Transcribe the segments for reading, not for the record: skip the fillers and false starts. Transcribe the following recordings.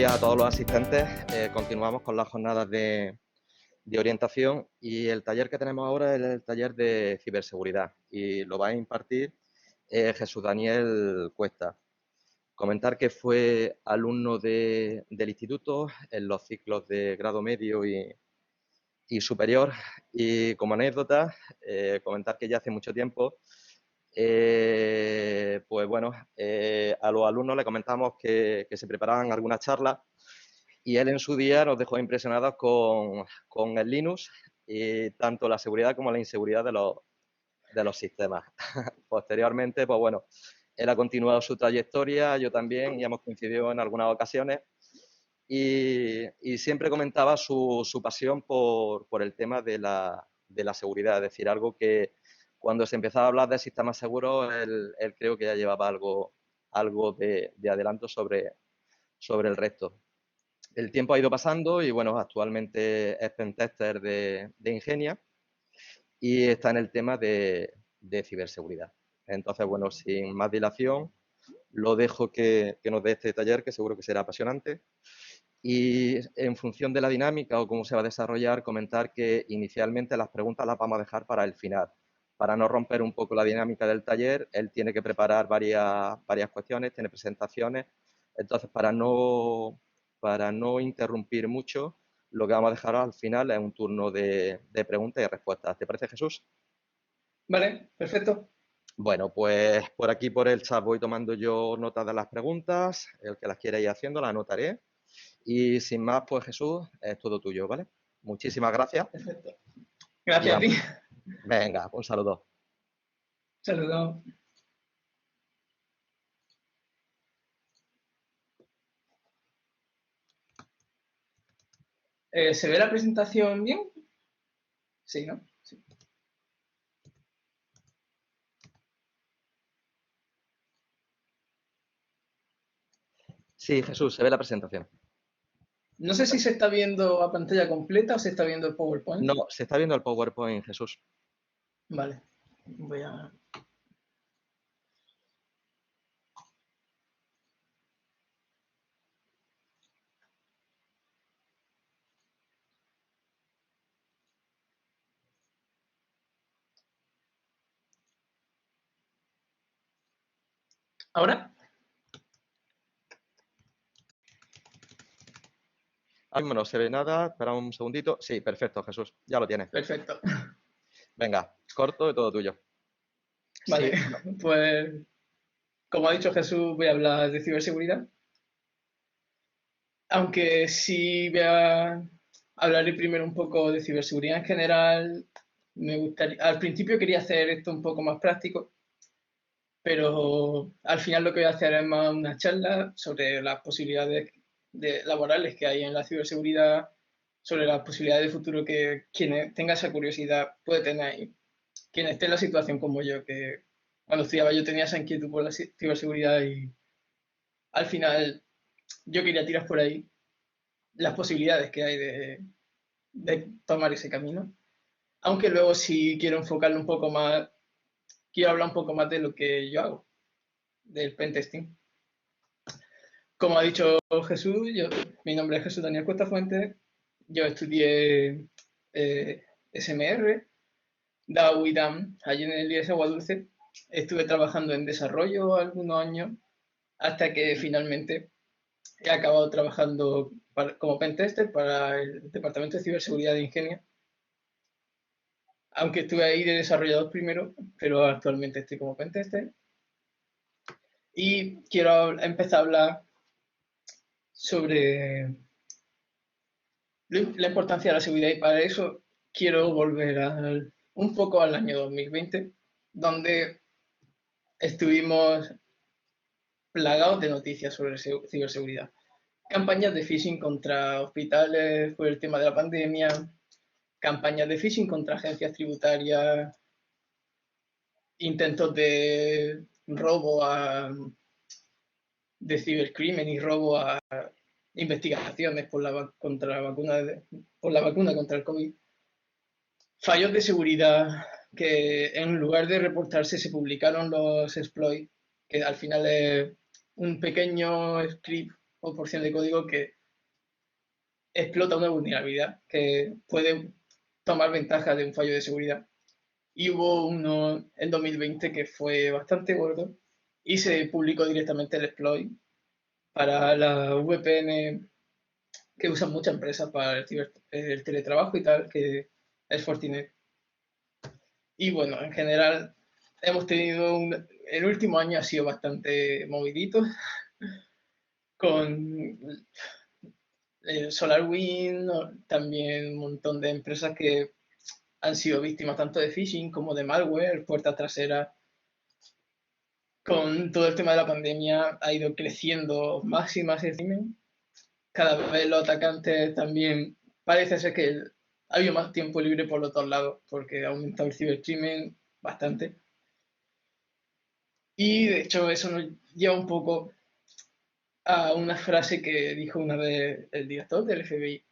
días a todos los asistentes. Continuamos con las jornadas de orientación y el taller que tenemos ahora es el taller de ciberseguridad y lo va a impartir Jesús Daniel Cuesta. Comentar que fue alumno del instituto en los ciclos de grado medio y superior, y como anécdota, comentar que ya hace mucho tiempo, pues bueno, a los alumnos le comentamos que se preparaban algunas charlas y él en su día nos dejó impresionados con el Linux y tanto la seguridad como la inseguridad de los sistemas. Posteriormente, pues bueno, él ha continuado su trayectoria, yo también, y hemos coincidido en algunas ocasiones. Y siempre comentaba su pasión por el tema de la seguridad, es decir, algo que cuando se empezaba a hablar de sistemas seguros, él creo que ya llevaba algo de adelanto sobre el resto. El tiempo ha ido pasando y bueno, actualmente es pentester de Ingenia y está en el tema de ciberseguridad. Entonces, bueno, sin más dilación, lo dejo que nos dé este taller, que seguro que será apasionante. Y en función de la dinámica o cómo se va a desarrollar, comentar que inicialmente las preguntas las vamos a dejar para el final. Para no romper un poco la dinámica del taller, él tiene que preparar varias cuestiones, tiene presentaciones. Entonces, para no interrumpir mucho, lo que vamos a dejar al final es un turno de preguntas y respuestas. ¿Te parece, Jesús? Vale, perfecto. Bueno, pues por aquí, por el chat, voy tomando yo notas de las preguntas. El que las quiera ir haciendo, las anotaré. Y sin más, pues Jesús, es todo tuyo, ¿vale? Muchísimas gracias. Perfecto. Y Gracias a ti. venga, un saludo. Saludos. ¿Se ve la presentación bien? Sí, ¿no? Sí. Sí, Jesús, se ve la presentación. No sé si se está viendo a pantalla completa o se está viendo el PowerPoint. No, se está viendo el PowerPoint, Jesús. Vale. Voy a... ¿Ahora? Ahora mismo no se ve nada. Espera un segundito. Sí, perfecto, Jesús. Ya lo tienes. Perfecto. Venga, corto y todo tuyo. Vale. Sí, bueno, Pues, como ha dicho Jesús, voy a hablar de ciberseguridad. Aunque sí voy a hablaré primero un poco de ciberseguridad en general. Me gustaría... Al principio quería hacer esto un poco más práctico, pero al final lo que voy a hacer es más una charla sobre las posibilidades laborales que hay en la ciberseguridad, sobre las posibilidades de futuro que quien tenga esa curiosidad puede tener, y quien esté en la situación como yo, que cuando estudiaba yo tenía esa inquietud por la ciberseguridad y al final yo quería tirar por ahí las posibilidades que hay de tomar ese camino. Aunque luego si quiero enfocarlo un poco más, quiero hablar un poco más de lo que yo hago, del pentesting. Como ha dicho Jesús, mi nombre es Jesús Daniel Cuesta Fuentes, yo estudié SMR, DAO y DAM allí en el IES Agua Dulce. Estuve trabajando en desarrollo algunos años hasta que finalmente he acabado trabajando como pentester para el Departamento de Ciberseguridad de Ingenia. Aunque estuve ahí de desarrollador primero, pero actualmente estoy como pentester. Y quiero empezar a hablar sobre la importancia de la seguridad y para eso quiero volver un poco al año 2020, donde estuvimos plagados de noticias sobre ciberseguridad. Campañas de phishing contra hospitales por el tema de la pandemia, campañas de phishing contra agencias tributarias, intentos de robo de cibercrimen y robo a investigaciones contra por la vacuna contra el COVID. Fallos de seguridad que en lugar de reportarse se publicaron los exploits, que al final es un pequeño script o porción de código que explota una vulnerabilidad que puede tomar ventaja de un fallo de seguridad. Y hubo uno en 2020 que fue bastante gordo y se publicó directamente el exploit para la VPN que usan muchas empresas para el teletrabajo y tal, que es Fortinet. Y bueno, en general hemos tenido el último año ha sido bastante movidito con SolarWinds, también un montón de empresas que han sido víctimas tanto de phishing como de malware, puertas traseras. Con todo el tema de la pandemia ha ido creciendo más y más el crimen. Cada vez los atacantes también parece ser que ha habido más tiempo libre por los dos lados, porque ha aumentado el cibercrimen bastante. Y de hecho eso nos lleva un poco a una frase que dijo una vez el director del FBI,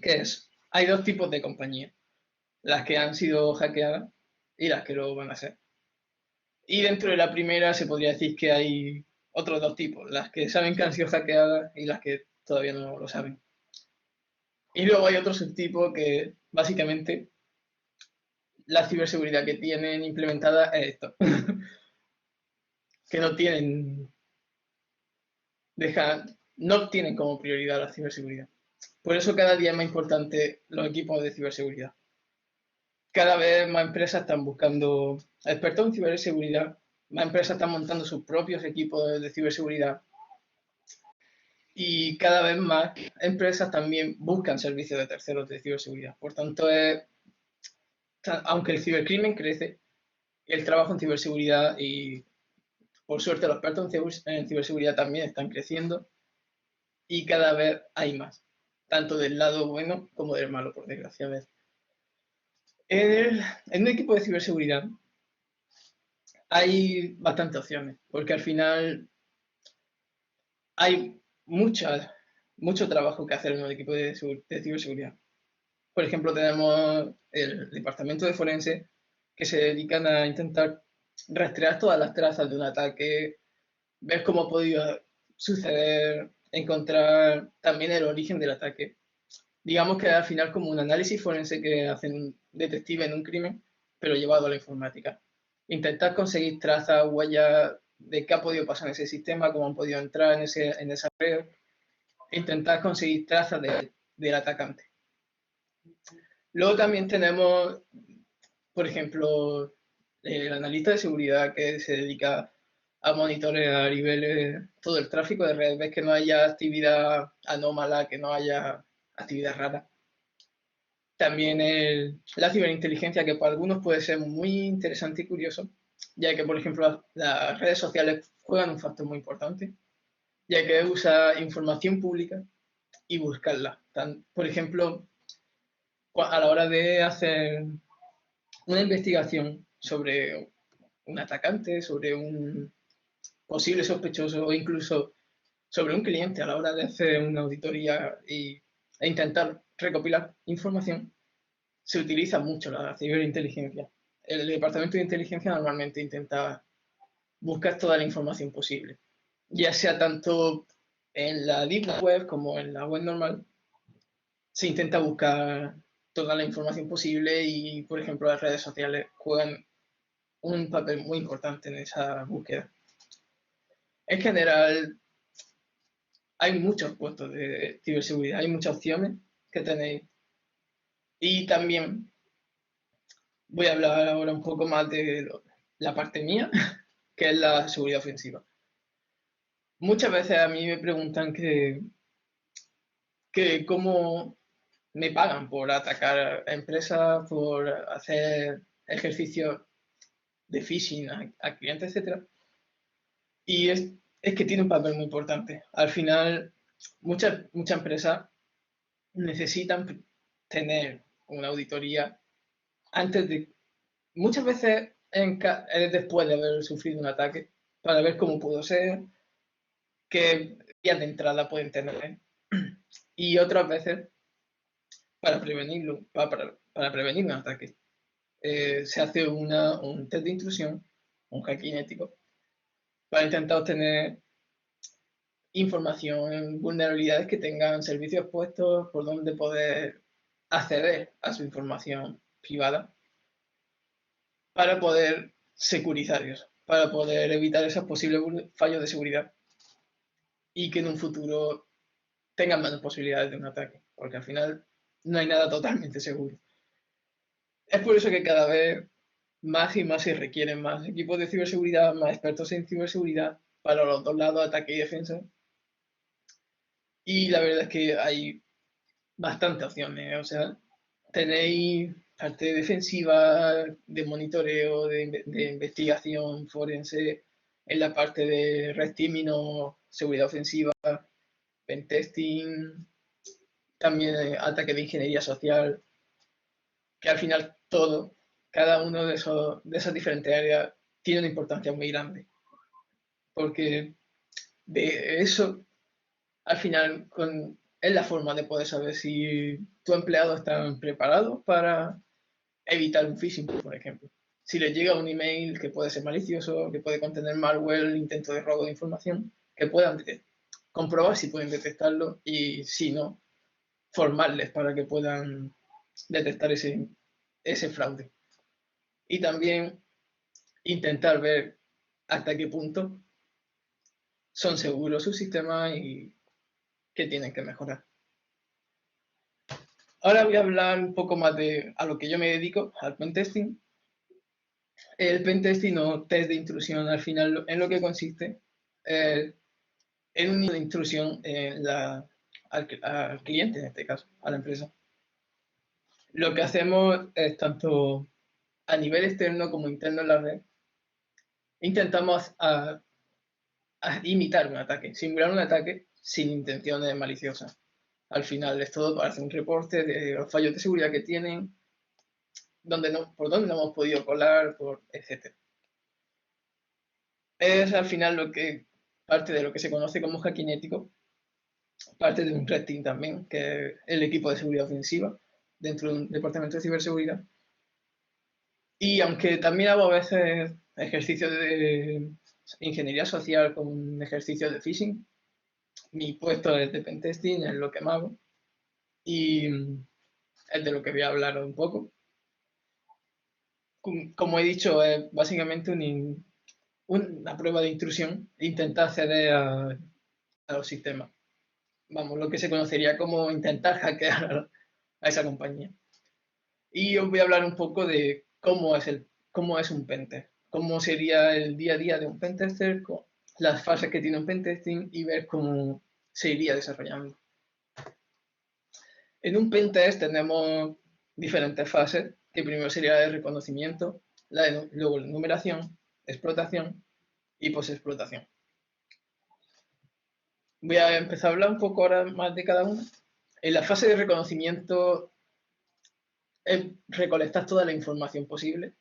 que es, hay dos tipos de compañías, las que han sido hackeadas y las que lo van a ser. Y dentro de la primera se podría decir que hay otros dos tipos, las que saben que han sido hackeadas y las que todavía no lo saben. Y luego hay otro subtipo que básicamente la ciberseguridad que tienen implementada es esto, que no tienen, no tienen como prioridad la ciberseguridad. Por eso cada día es más importante los equipos de ciberseguridad. Cada vez más empresas están buscando expertos en ciberseguridad, más empresas están montando sus propios equipos de ciberseguridad y cada vez más empresas también buscan servicios de terceros de ciberseguridad. Por tanto, aunque el cibercrimen crece, el trabajo en ciberseguridad y por suerte los expertos en ciberseguridad también están creciendo y cada vez hay más, tanto del lado bueno como del malo, por desgracia. En un equipo de ciberseguridad hay bastantes opciones, porque al final hay mucho trabajo que hacer en un equipo de ciberseguridad. Por ejemplo, tenemos el departamento de forense que se dedican a intentar rastrear todas las trazas de un ataque, ver cómo ha podido suceder, encontrar también el origen del ataque. Digamos que al final como un análisis forense que hacen un detective en un crimen, pero llevado a la informática. Intentar conseguir trazas, huellas de qué ha podido pasar en ese sistema, cómo han podido entrar en esa red, intentar conseguir trazas del atacante. Luego también tenemos, por ejemplo, el analista de seguridad que se dedica a monitorear y ver todo el tráfico de redes, ves que no haya actividad anómala, que no haya actividad rara. También la ciberinteligencia, que para algunos puede ser muy interesante y curioso, ya que, por ejemplo, las redes sociales juegan un factor muy importante, ya que usa información pública y buscarla. Por ejemplo, a la hora de hacer una investigación sobre un atacante, sobre un posible sospechoso o incluso sobre un cliente a la hora de hacer una auditoría e intentar recopilar información, se utiliza mucho la ciberinteligencia. El departamento de inteligencia normalmente intenta buscar toda la información posible, ya sea tanto en la deep web como en la web normal. Se intenta buscar toda la información posible y, por ejemplo, las redes sociales juegan un papel muy importante en esa búsqueda. En general, hay muchos puestos de ciberseguridad, hay muchas opciones que tenéis. Y también voy a hablar ahora un poco más de la parte mía, que es la seguridad ofensiva. Muchas veces a mí me preguntan que cómo me pagan por atacar a empresas, por hacer ejercicios de phishing a clientes, etcétera. Y es que tiene un papel muy importante. Al final, muchas empresas necesitan tener una auditoría antes de, muchas veces es después de haber sufrido un ataque, para ver cómo pudo ser, qué vías de entrada pueden tener. Y otras veces para prevenirlo, para prevenir un ataque. Se hace un test de intrusión, un hacking ético, para intentar obtener información, vulnerabilidades que tengan servicios puestos por donde poder acceder a su información privada para poder securizar eso, para poder evitar esos posibles fallos de seguridad y que en un futuro tengan menos posibilidades de un ataque, porque al final no hay nada totalmente seguro. Es por eso que cada vez más y más se requieren más equipos de ciberseguridad, más expertos en ciberseguridad para los dos lados, ataque y defensa. Y la verdad es que hay bastantes opciones, o sea, tenéis parte defensiva, de monitoreo, de investigación forense, en la parte de red teaming o seguridad ofensiva, pentesting, también ataque de ingeniería social, que al final todo, cada uno de esas diferentes áreas tiene una importancia muy grande, porque de eso, al final, es la forma de poder saber si tu empleado está preparado para evitar un phishing, por ejemplo. Si les llega un email que puede ser malicioso, que puede contener malware, intento de robo de información, que puedan comprobar si pueden detectarlo y si no, formarles para que puedan detectar ese fraude. Y también intentar ver hasta qué punto son seguros sus sistemas y qué tienen que mejorar. Ahora voy a hablar un poco más de a lo que yo me dedico, al pentesting. El pentesting o test de intrusión, al final, en lo que consiste en una intrusión al cliente, en este caso, a la empresa. Lo que hacemos es tanto a nivel externo como interno en la red, intentamos a imitar un ataque, simular un ataque sin intenciones maliciosas. Al final es todo para hacer un reporte de los fallos de seguridad que tienen, por dónde no hemos podido colar, etc. Es al final parte de lo que se conoce como hacking ético, parte de un red team también, que es el equipo de seguridad ofensiva dentro de un departamento de ciberseguridad. Y aunque también hago a veces ejercicios de ingeniería social con ejercicios de phishing, mi puesto es de pentesting, es lo que más hago y es de lo que voy a hablar un poco. Como he dicho, es básicamente una prueba de intrusión, intentar acceder a los sistemas. Vamos, lo que se conocería como intentar hackear a esa compañía. Y os voy a hablar un poco de cómo es un pentest, cómo sería el día a día de un pentester, las fases que tiene un pentesting y ver cómo se iría desarrollando. En un pentest tenemos diferentes fases, que primero sería la de reconocimiento, luego la numeración, explotación y posexplotación. Voy a empezar a hablar un poco ahora más de cada una. En la fase de reconocimiento es recolectar toda la información posible,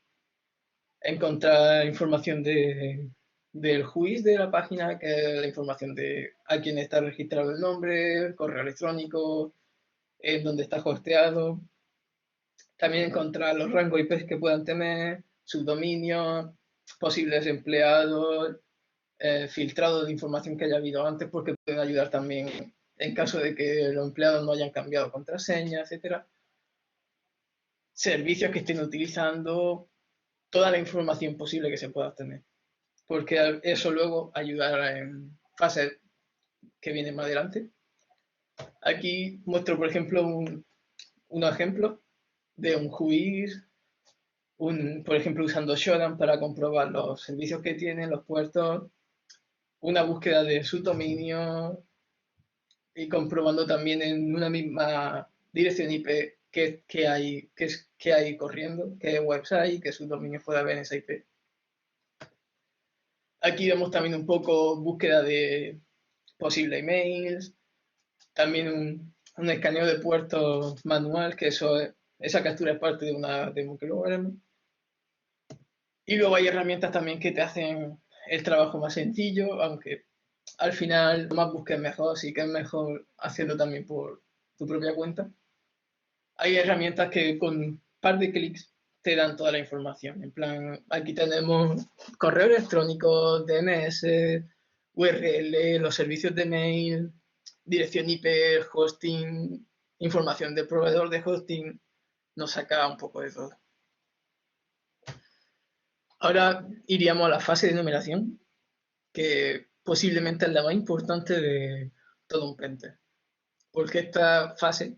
encontrar información del juiz de la página, que es la información de a quién está registrado el nombre, el correo electrónico, en dónde está hosteado. También encontrar los rangos IP que puedan tener, subdominios, posibles empleados, filtrado de información que haya habido antes, porque pueden ayudar también en caso de que los empleados no hayan cambiado contraseña, etcétera. Servicios que estén utilizando, toda la información posible que se pueda obtener, porque eso luego ayudará en fases que vienen más adelante. Aquí muestro, por ejemplo, un ejemplo de un juiz, por ejemplo, usando Shodan para comprobar los servicios que tienen, los puertos, una búsqueda de su dominio y comprobando también en una misma dirección IP qué hay corriendo, qué website, qué subdominio puede haber en esa IP. Aquí vemos también un poco búsqueda de posibles emails, también un escaneo de puertos manual, que esa captura es parte de una demo que luego veremos. Y luego hay herramientas también que te hacen el trabajo más sencillo, aunque al final más busques mejor, sí que es mejor hacerlo también por tu propia cuenta. Hay herramientas que con un par de clics te dan toda la información. En plan, aquí tenemos correo electrónico, DNS, URL, los servicios de mail, dirección IP, hosting, información del proveedor de hosting, nos saca un poco de todo. Ahora iríamos a la fase de numeración, que posiblemente es la más importante de todo un pentest, porque esta fase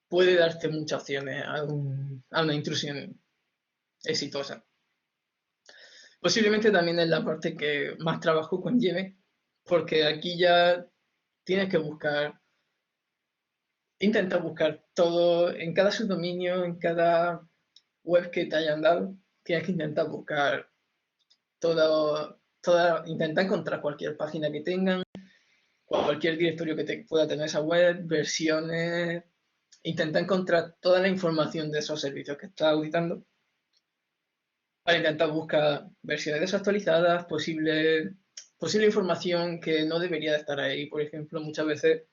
puede darte muchas opciones a una intrusión exitosa. Posiblemente también es la parte que más trabajo conlleve, porque aquí ya tienes que intentar buscar todo, en cada subdominio, en cada web que te hayan dado, tienes que intentar buscar intentar encontrar cualquier página que tengan, cualquier directorio que pueda tener esa web, versiones, intenta encontrar toda la información de esos servicios que estás auditando para intentar buscar versiones desactualizadas, posible información que no debería de estar ahí. Por ejemplo, muchas veces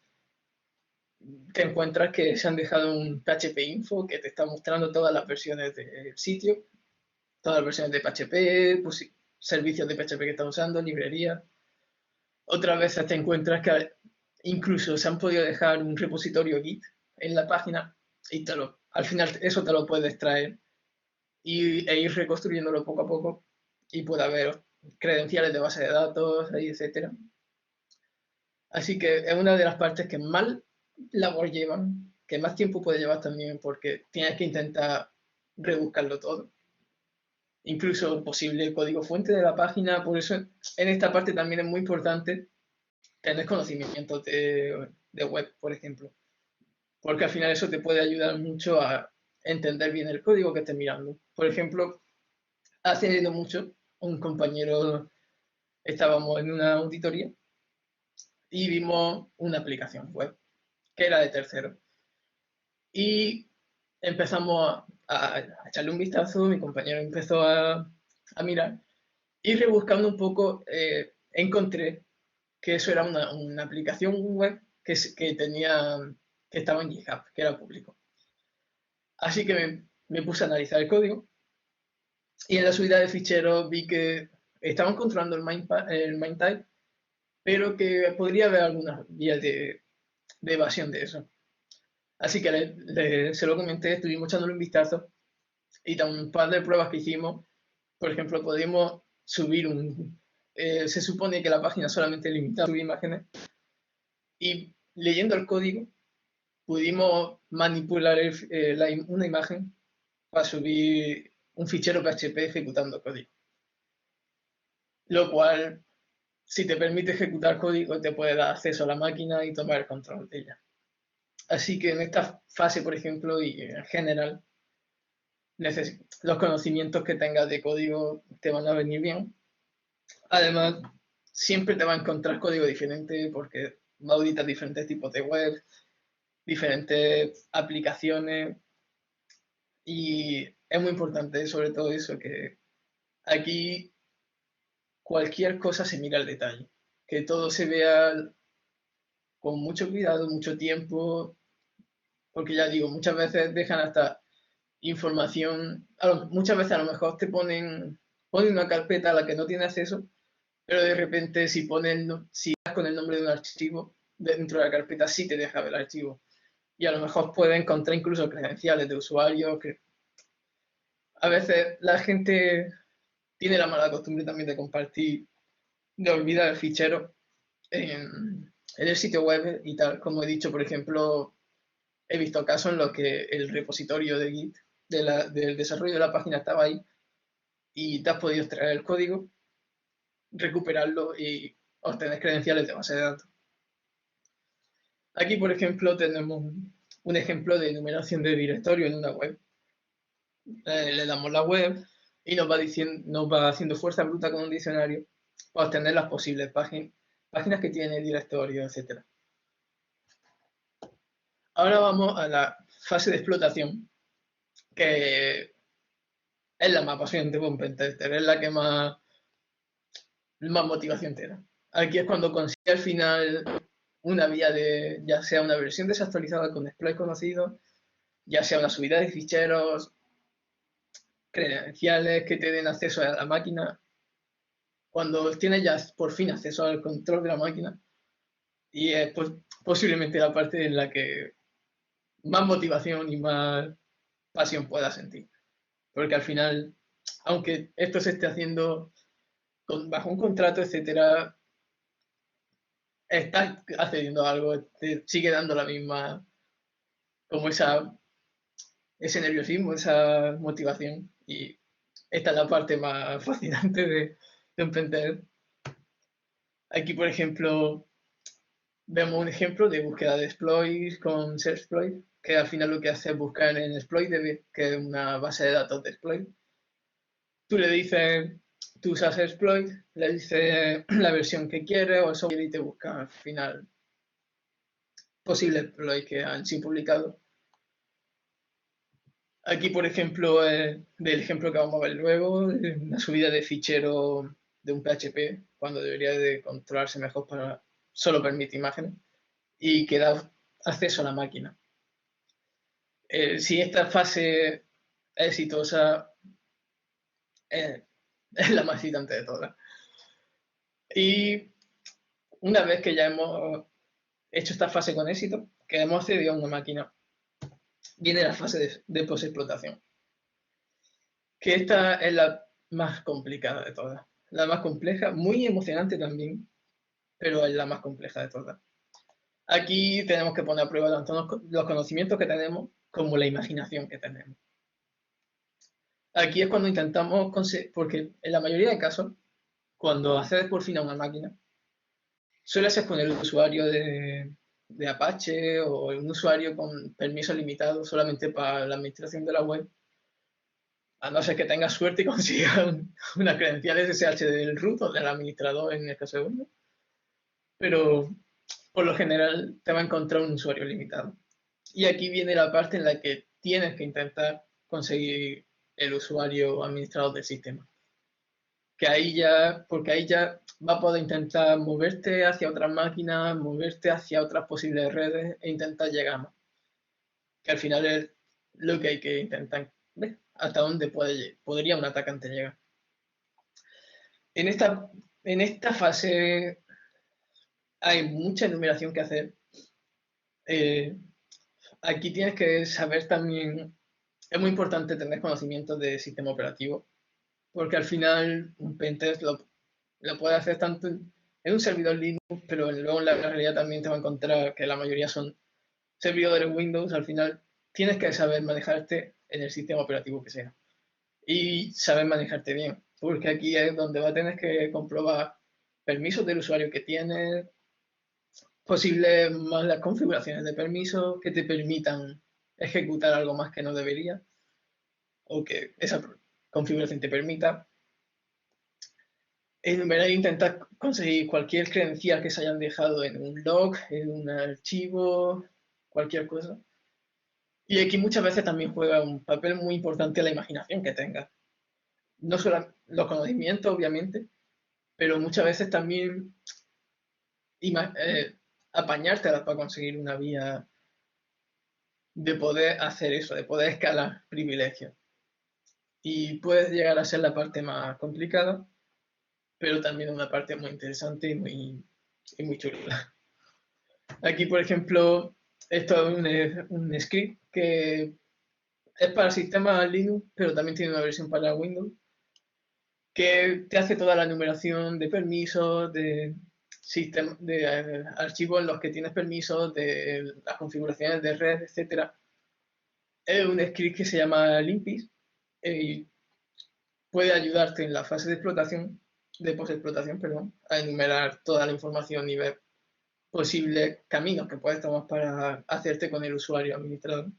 te encuentras que se han dejado un PHP info que te está mostrando todas las versiones del sitio, todas las versiones de PHP, servicios de PHP que están usando, librerías. Otras veces te encuentras que incluso se han podido dejar un repositorio Git en la página y al final eso te lo puedes traer e ir reconstruyéndolo poco a poco y puede haber credenciales de base de datos, etc. Así que es una de las partes que más labor llevan, que más tiempo puede llevar también porque tienes que intentar rebuscarlo todo. Incluso posible código fuente de la página, por eso en esta parte también es muy importante tener conocimientos de web, por ejemplo, porque al final eso te puede ayudar mucho a entender bien el código que estés mirando. Por ejemplo, hace no mucho, un compañero, estábamos en una auditoría y vimos una aplicación web que era de tercero. Y empezamos a echarle un vistazo, mi compañero empezó a mirar y rebuscando un poco encontré que eso era una aplicación web que estaba en GitHub, que era público. Así que me puse a analizar el código y en la subida de ficheros vi que estaban controlando el main type, pero que podría haber algunas vías de evasión de eso. Así que se lo comenté, estuvimos echándole un vistazo y un par de pruebas que hicimos. Por ejemplo, podemos subir se supone que la página solamente limita a subir imágenes y leyendo el código pudimos manipular una imagen para subir un fichero PHP ejecutando código. Lo cual, si te permite ejecutar código, te puede dar acceso a la máquina y tomar el control de ella. Así que en esta fase, por ejemplo, y en general, los conocimientos que tengas de código te van a venir bien. Además, siempre te va a encontrar código diferente porque va a auditar diferentes tipos de web, diferentes aplicaciones y es muy importante sobre todo eso, que aquí cualquier cosa se mira al detalle, que todo se vea con mucho cuidado, mucho tiempo, porque ya digo, muchas veces dejan hasta información, muchas veces a lo mejor ponen una carpeta a la que no tiene acceso, pero de repente si das con el nombre de un archivo dentro de la carpeta sí te deja ver el archivo. Y a lo mejor puede encontrar incluso credenciales de usuarios que a veces la gente tiene la mala costumbre también de compartir, de olvidar el fichero en el sitio web y tal. Como he dicho, por ejemplo, he visto casos en los que el repositorio de Git del desarrollo de la página estaba ahí y te has podido extraer el código, recuperarlo y obtener credenciales de base de datos. Aquí, por ejemplo, tenemos un ejemplo de enumeración de directorio en una web. Le damos la web y nos va haciendo fuerza bruta con un diccionario para obtener las posibles páginas que tiene el directorio, etc. Ahora vamos a la fase de explotación, que es la más apasionante para un pentester, es la que más motivación te da. Aquí es cuando consigue al final una vía ya sea una versión desactualizada con exploit conocido, ya sea una subida de ficheros, credenciales que te den acceso a la máquina. cuando tienes ya por fin acceso al control de la máquina, y es posiblemente la parte en la que más motivación y más pasión puedas sentir. Porque al final, aunque esto se esté haciendo bajo un contrato, etcétera, estás accediendo a algo, te sigue dando la misma, como ese nerviosismo, esa motivación. Y esta es la parte más fascinante de emprender. Aquí, por ejemplo, vemos un ejemplo de búsqueda de exploits con SERPloit, que al final lo que hace es buscar en exploit, que es una base de datos de exploit. Tú le dices, tú usas exploit, le dices la versión que quieres o eso y te busca al final posibles exploits que han sido publicados. Aquí, por ejemplo, del ejemplo que vamos a ver luego, una subida de fichero de un PHP, cuando debería de controlarse mejor para solo permite imágenes, y que da acceso a la máquina. Si esta fase es exitosa, es la más excitante de todas. Y una vez que ya hemos hecho esta fase con éxito, que hemos accedido a una máquina, viene la fase de post-explotación. Que esta es la más complicada de todas. La más compleja, muy emocionante también, pero es la más compleja de todas. Aquí tenemos que poner a prueba tanto los conocimientos que tenemos como la imaginación que tenemos. Aquí es cuando intentamos conseguir, porque en la mayoría de casos, cuando accedes por fin a una máquina, suele ser con el usuario de Apache o un usuario con permiso limitado solamente para la administración de la web, a no ser que tengas suerte y consigas una credencial SSH del root o del administrador en el caso de Windows. Pero por lo general te va a encontrar un usuario limitado. Y aquí viene la parte en la que tienes que intentar conseguir el usuario administrador del sistema. Que ahí ya, porque ahí ya va a poder intentar moverte hacia otras máquinas, moverte hacia otras posibles redes e intentar llegar más. Que al final es lo que hay que intentar ver, hasta dónde podría un atacante llegar. En esta fase hay mucha enumeración que hacer. Aquí tienes que saber también, es muy importante tener conocimientos de sistema operativo, porque al final un pentest lo puede hacer tanto en un servidor Linux, pero luego en la realidad también te va a encontrar que la mayoría son servidores Windows. Al final tienes que saber manejarte en el sistema operativo que sea y saber manejarte bien, porque aquí es donde va a tener que comprobar permisos del usuario que tienes, posibles malas configuraciones de permisos que te permitan ejecutar algo más que no debería o que esa configuración te permita. Enumerar e intentar conseguir cualquier credencial que se hayan dejado en un log, en un archivo, cualquier cosa. Y aquí muchas veces también juega un papel muy importante la imaginación que tengas. No solo los conocimientos, obviamente, pero muchas veces también apañártelas para conseguir una vía de poder hacer eso, de poder escalar privilegios. Y puede llegar a ser la parte más complicada, pero también una parte muy interesante y muy chula. Aquí, por ejemplo, esto es un script que es para sistemas Linux, pero también tiene una versión para Windows, que te hace toda la numeración de permisos, de archivos en los que tienes permisos, de las configuraciones de red, etc. Es un script que se llama Limpis y puede ayudarte en la fase de explotación, de post-explotación, perdón, a enumerar toda la información y ver posibles caminos que puedes tomar para hacerte con el usuario administrador.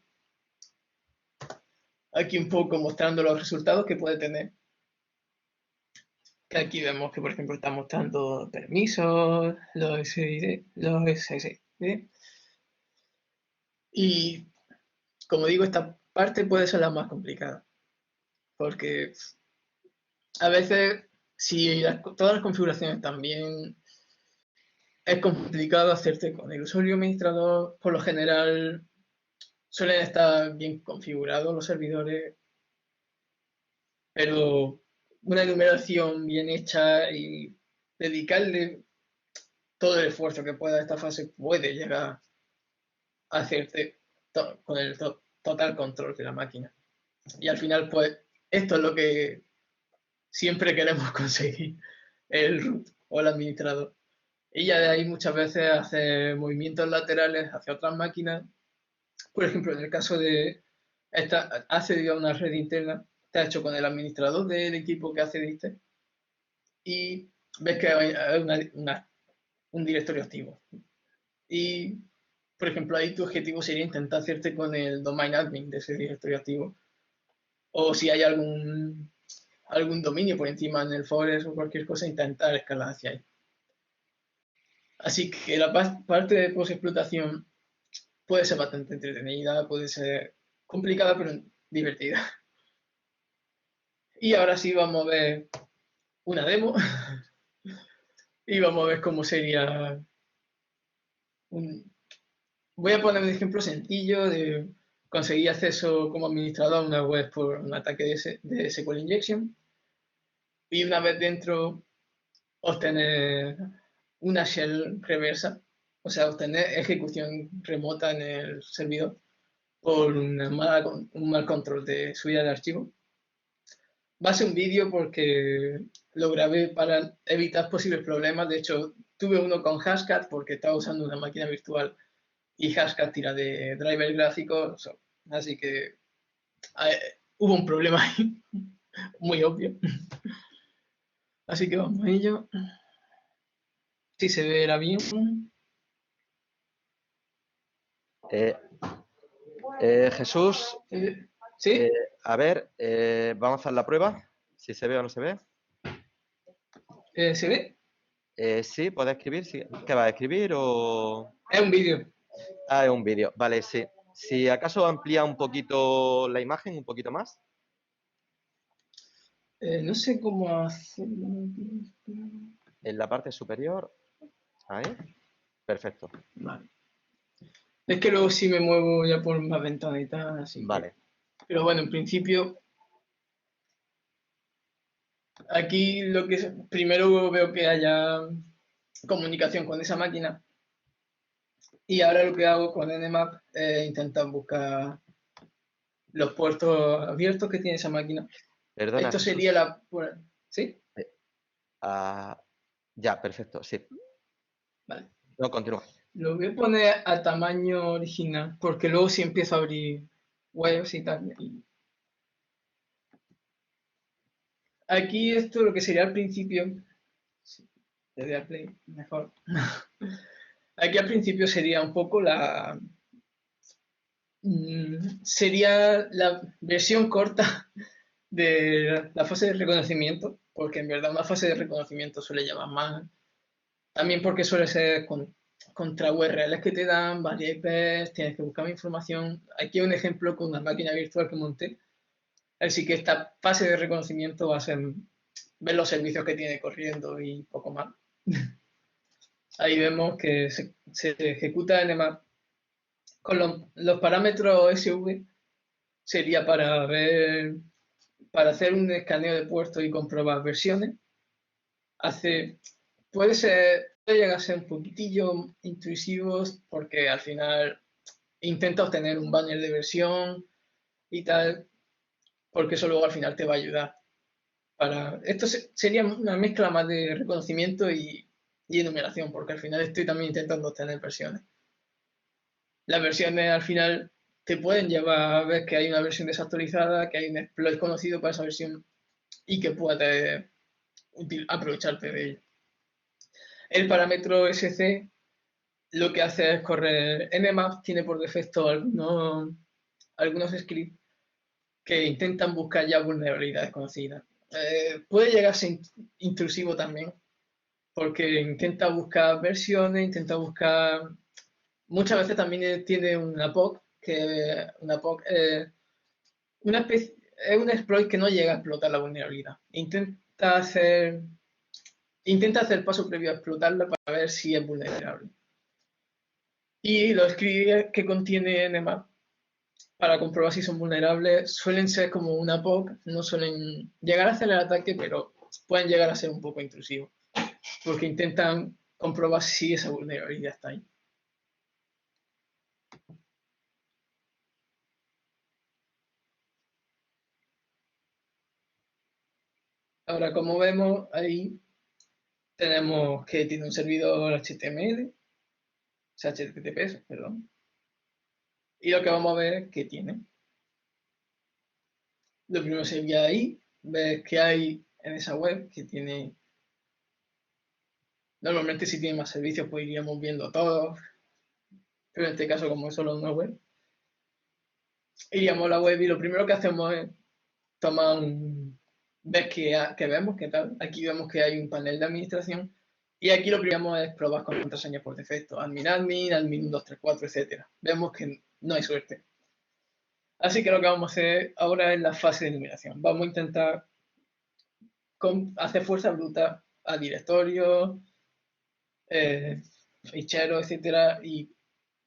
Aquí un poco mostrando los resultados que puede tener. Que aquí vemos que, por ejemplo, está mostrando permisos, los SSID, los SSID. Y como digo, esta parte puede ser la más complicada. Porque a veces, si todas las configuraciones están bien, es complicado hacerte con el usuario administrador. Por lo general, suelen estar bien configurados los servidores, pero una enumeración bien hecha y dedicarle todo el esfuerzo que pueda a esta fase puede llegar a hacerte con el total control de la máquina. Y al final, pues, esto es lo que siempre queremos conseguir, el root o el administrador. Y ya de ahí muchas veces hace movimientos laterales hacia otras máquinas. Por ejemplo, en el caso de accedido a una red interna, está hecho con el administrador del equipo que accediste y ves que hay un directorio activo. Y, por ejemplo, ahí tu objetivo sería intentar hacerte con el domain admin de ese directorio activo. O si hay algún dominio por encima en el forest o cualquier cosa, intentar escalar hacia ahí. Así que la parte de post-explotación puede ser bastante entretenida, puede ser complicada, pero divertida. Y ahora sí vamos a ver una demo y vamos a ver cómo sería Voy a poner un ejemplo sencillo de conseguir acceso como administrador a una web por un ataque de SQL Injection y una vez dentro obtener una shell reversa, o sea, obtener ejecución remota en el servidor por un mal control de subida de archivo. Va a ser un vídeo porque lo grabé para evitar posibles problemas. De hecho, tuve uno con Hashcat porque estaba usando una máquina virtual y Hashcat tira de driver gráficos, así que hubo un problema ahí, muy obvio. Así que vamos a ello. Si se verá bien. Eh, Jesús, ¿Sí? a ver, vamos a hacer la prueba, si se ve o no se ve. ¿Se ve? Sí, puedes escribir. Sí. ¿Qué vas a escribir o...? Es un vídeo. Ah, es un vídeo. Vale, sí. Si acaso amplía un poquito la imagen, un poquito más. No sé cómo hacerlo. En la parte superior. Ahí. Perfecto. Vale. Es que luego sí me muevo ya por más ventanas y tal, así que... Vale. Pero bueno, en principio, aquí lo que primero veo que haya comunicación con esa máquina y ahora lo que hago con Nmap es intentar buscar los puertos abiertos que tiene esa máquina. Perdona, Esto sería Jesús. la... ¿Sí? Ah, ya, perfecto, sí. Vale. No, continúa. Lo voy a poner a tamaño original porque luego sí empiezo a abrir webs y tal. Aquí esto lo que sería al principio, le doy a play mejor. Aquí al principio sería un poco sería la versión corta de la fase de reconocimiento, porque en verdad una fase de reconocimiento suele llevar más. También porque suele ser contra URLs que te dan, varias IPs, tienes que buscar información. Aquí hay un ejemplo con una máquina virtual que monté. Así que esta fase de reconocimiento va a ser ver los servicios que tiene corriendo y poco más. Ahí vemos que se ejecuta Nmap con los parámetros SV, sería para hacer un escaneo de puertos y comprobar versiones. Puede llegar a ser un poquitillo intrusivos porque al final intenta obtener un banner de versión y tal, porque eso luego al final te va a ayudar. Esto sería una mezcla más de reconocimiento y enumeración, porque al final estoy también intentando obtener versiones. Las versiones al final te pueden llevar a ver que hay una versión desactualizada, que hay un exploit conocido para esa versión y que puedes aprovecharte de ello. El parámetro SC lo que hace es correr Nmap, tiene por defecto algunos scripts que intentan buscar ya vulnerabilidades conocidas. Puede llegar a ser intrusivo también, porque intenta buscar versiones, intenta buscar... Muchas veces también tiene una POC, que una POC es un exploit que no llega a explotar la vulnerabilidad. Intenta hacer el paso previo a explotarla para ver si es vulnerable. Y los scripts que contiene Nmap para comprobar si son vulnerables, suelen ser como una POC, no suelen llegar a hacer el ataque, pero pueden llegar a ser un poco intrusivos, porque intentan comprobar si esa vulnerabilidad está ahí. Ahora, como vemos, ahí tenemos que tiene un servidor HTML, o sea, HTTPS, perdón, y lo que vamos a ver es qué tiene. Lo primero sería ahí, ver qué hay en esa web, que tiene... Normalmente si tiene más servicios pues iríamos viendo todos, pero en este caso como es solo una web, iríamos a la web y lo primero que hacemos es tomar un... ver qué vemos, qué tal. Aquí vemos que hay un panel de administración y aquí lo primero es probar con contraseñas por defecto, admin, admin 1234, etc. Vemos que no hay suerte. Así que lo que vamos a hacer ahora es la fase de enumeración. Vamos a intentar hacer fuerza bruta a directorios, ficheros, etcétera, y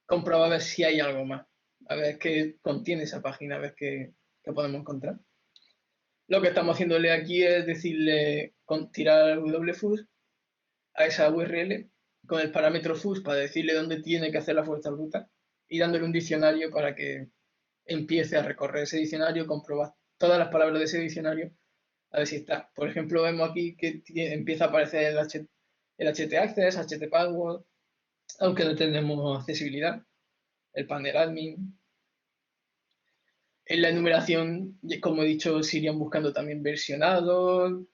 comprobar a ver si hay algo más, a ver qué contiene esa página, a ver qué podemos encontrar. Lo que estamos haciéndole aquí es decirle tirar wfus a esa URL con el parámetro fus para decirle dónde tiene que hacer la fuerza bruta y dándole un diccionario para que empiece a recorrer ese diccionario, comprobar todas las palabras de ese diccionario a ver si está. Por ejemplo, vemos aquí que empieza a aparecer el htaccess, htpassword, aunque no tenemos accesibilidad, el panel admin. En la enumeración, como he dicho, se irían buscando también versionados,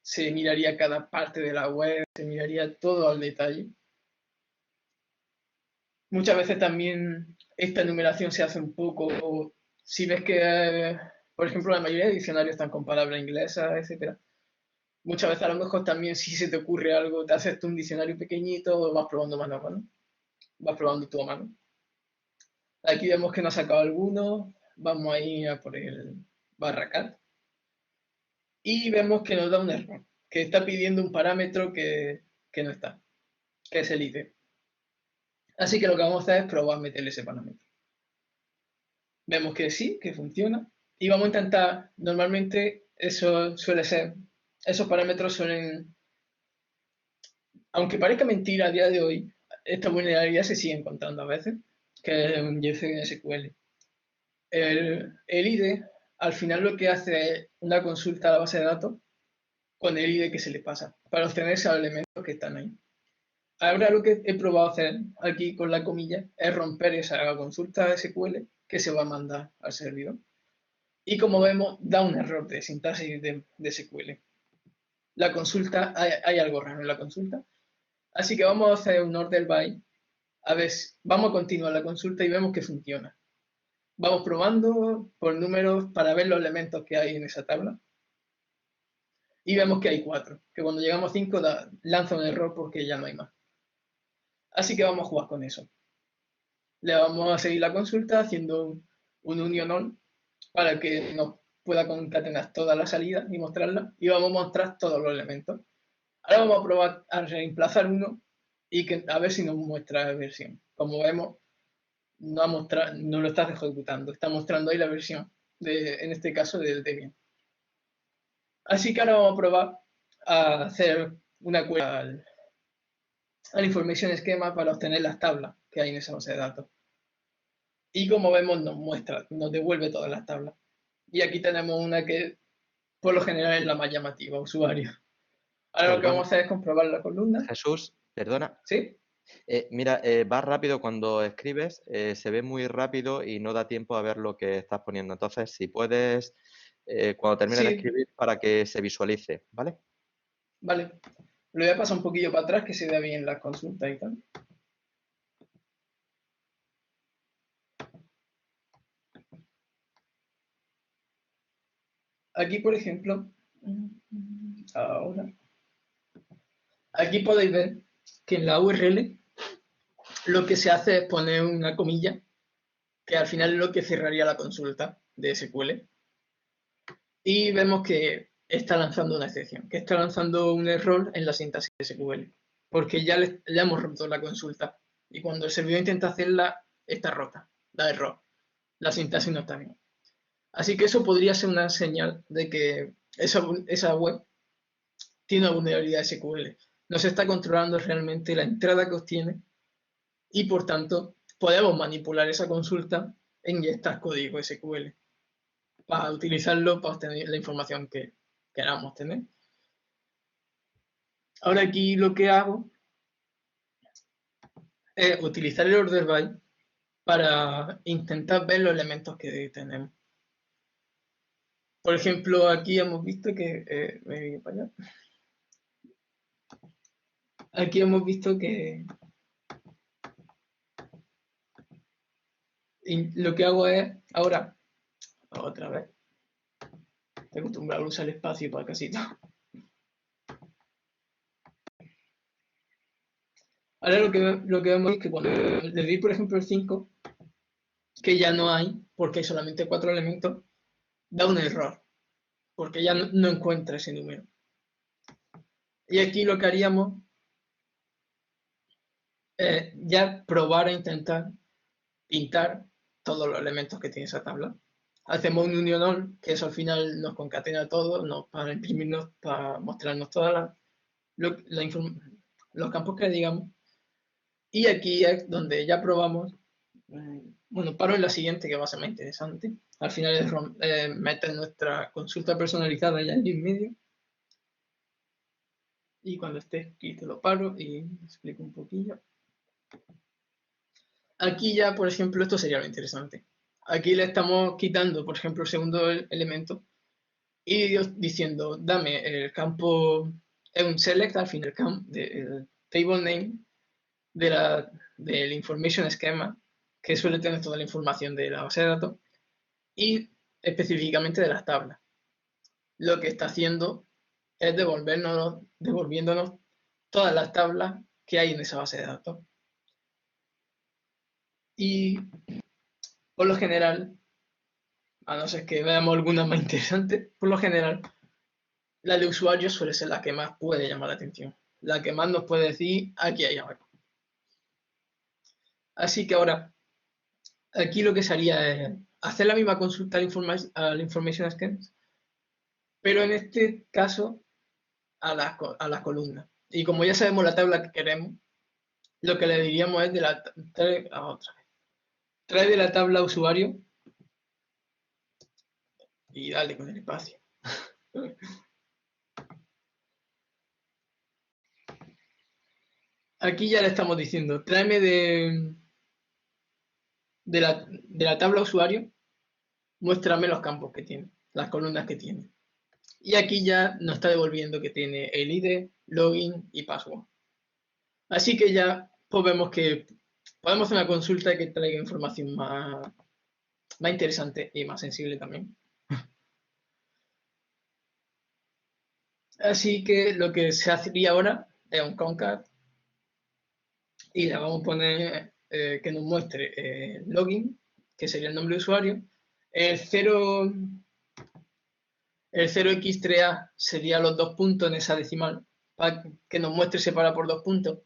se miraría cada parte de la web, se miraría todo al detalle. Muchas veces también esta enumeración se hace un poco, si ves que, por ejemplo, la mayoría de diccionarios están con palabras inglesas, etc. Muchas veces a lo mejor también si se te ocurre algo, te haces tú un diccionario pequeñito, vas probando mano a mano, vas probando tu mano. Aquí vemos que nos ha sacado alguno, vamos a ir a por el /cat y vemos que nos da un error, que está pidiendo un parámetro que no está, que es el ID. Así que lo que vamos a hacer es probar meterle ese parámetro. Vemos que sí, que funciona y vamos a intentar, normalmente eso suele ser, esos parámetros suelen, aunque parezca mentira a día de hoy, esta vulnerabilidad se sigue encontrando a veces, que es un JSQL. El ID al final lo que hace es una consulta a la base de datos con el ID que se le pasa para obtener esos elementos que están ahí. Ahora lo que he probado a hacer aquí con la comilla es romper esa consulta SQL que se va a mandar al servidor. Y como vemos, da un error de sintaxis de SQL. La consulta, hay algo raro en la consulta. Así que vamos a hacer un order by. A ver, vamos a continuar la consulta y vemos que funciona. Vamos probando por números para ver los elementos que hay en esa tabla. Y vemos que hay 4, que cuando llegamos a 5 lanza un error porque ya no hay más. Así que vamos a jugar con eso. Le vamos a seguir la consulta haciendo un union all para que nos pueda concatenar todas las salidas y mostrarlas. Y vamos a mostrar todos los elementos. Ahora vamos a probar a reemplazar uno y a ver si nos muestra la versión. Como vemos, no lo está ejecutando, está mostrando ahí la versión, en este caso del Debian. Así que ahora vamos a probar a hacer una query al information schema para obtener las tablas que hay en esa base de datos. Y como vemos nos devuelve todas las tablas. Y aquí tenemos una que por lo general es la más llamativa, usuario. Ahora lo que vamos a hacer es comprobar la columna. Jesús, perdona. ¿Sí? Mira, vas rápido cuando escribes, se ve muy rápido y no da tiempo a ver lo que estás poniendo. Entonces, si puedes, cuando termines de escribir, para que se visualice, ¿vale? Vale. Lo voy a pasar un poquillo para atrás que se vea bien la consulta y tal. Aquí, por ejemplo, ahora, aquí podéis ver que en la URL lo que se hace es poner una comilla que al final es lo que cerraría la consulta de SQL. Y vemos que está lanzando una excepción, que está lanzando un error en la sintaxis de SQL, porque ya le hemos roto la consulta y cuando el servidor intenta hacerla, está rota. da error, la sintaxis no está bien. Así que eso podría ser una señal de que esa web tiene una vulnerabilidad SQL. No se está controlando realmente la entrada que obtiene y por tanto podemos manipular esa consulta e inyectar código SQL para utilizarlo para obtener la información que queramos tener. Ahora aquí lo que hago es utilizar el order by para intentar ver los elementos que tenemos. Por ejemplo, aquí hemos visto que... me voy para allá. Aquí hemos visto que lo que hago es, ahora, otra vez, estoy acostumbrado a usar el espacio para casi todo. Ahora lo que vemos es que cuando le doy, por ejemplo, el 5, que ya no hay, porque hay solamente 4 elementos, da un error, porque ya no encuentra ese número. Y aquí lo que haríamos es ya probar a intentar pintar todos los elementos que tiene esa tabla. Hacemos un union all, que eso al final nos concatena todo, para imprimirnos, para mostrarnos todas los campos que digamos. Y aquí es donde ya probamos. Bueno, paro en la siguiente que va a ser más interesante. Al final es meter nuestra consulta personalizada ya en medio. Y cuando esté escrito lo paro y explico un poquillo. Aquí ya, por ejemplo, esto sería lo interesante. Aquí le estamos quitando, por ejemplo, el segundo elemento y diciendo, dame el campo, es un select al fin del table name del information schema, que suele tener toda la información de la base de datos, y específicamente de las tablas. Lo que está haciendo es devolviéndonos todas las tablas que hay en esa base de datos. Y por lo general, a no ser que veamos alguna más interesante, por lo general, la de usuario suele ser la que más puede llamar la atención, la que más nos puede decir aquí hay algo. Así que ahora, aquí lo que se haría es hacer la misma consulta al Information Scans, pero en este caso a las columnas. Y como ya sabemos la tabla que queremos, lo que le diríamos es trae de la tabla usuario y dale con el espacio. Aquí ya le estamos diciendo, tráeme de la tabla usuario, muéstrame los campos que tiene, las columnas que tiene. Y aquí ya nos está devolviendo que tiene el ID, login y password. Así que ya pues vemos que podemos hacer una consulta que traiga información más interesante y más sensible también. Así que lo que se haría ahora es un concat y le vamos a poner que nos muestre login, que sería el nombre de usuario. El 0x3a sería los 2 puntos en esa decimal, para que nos muestre separado por 2 puntos.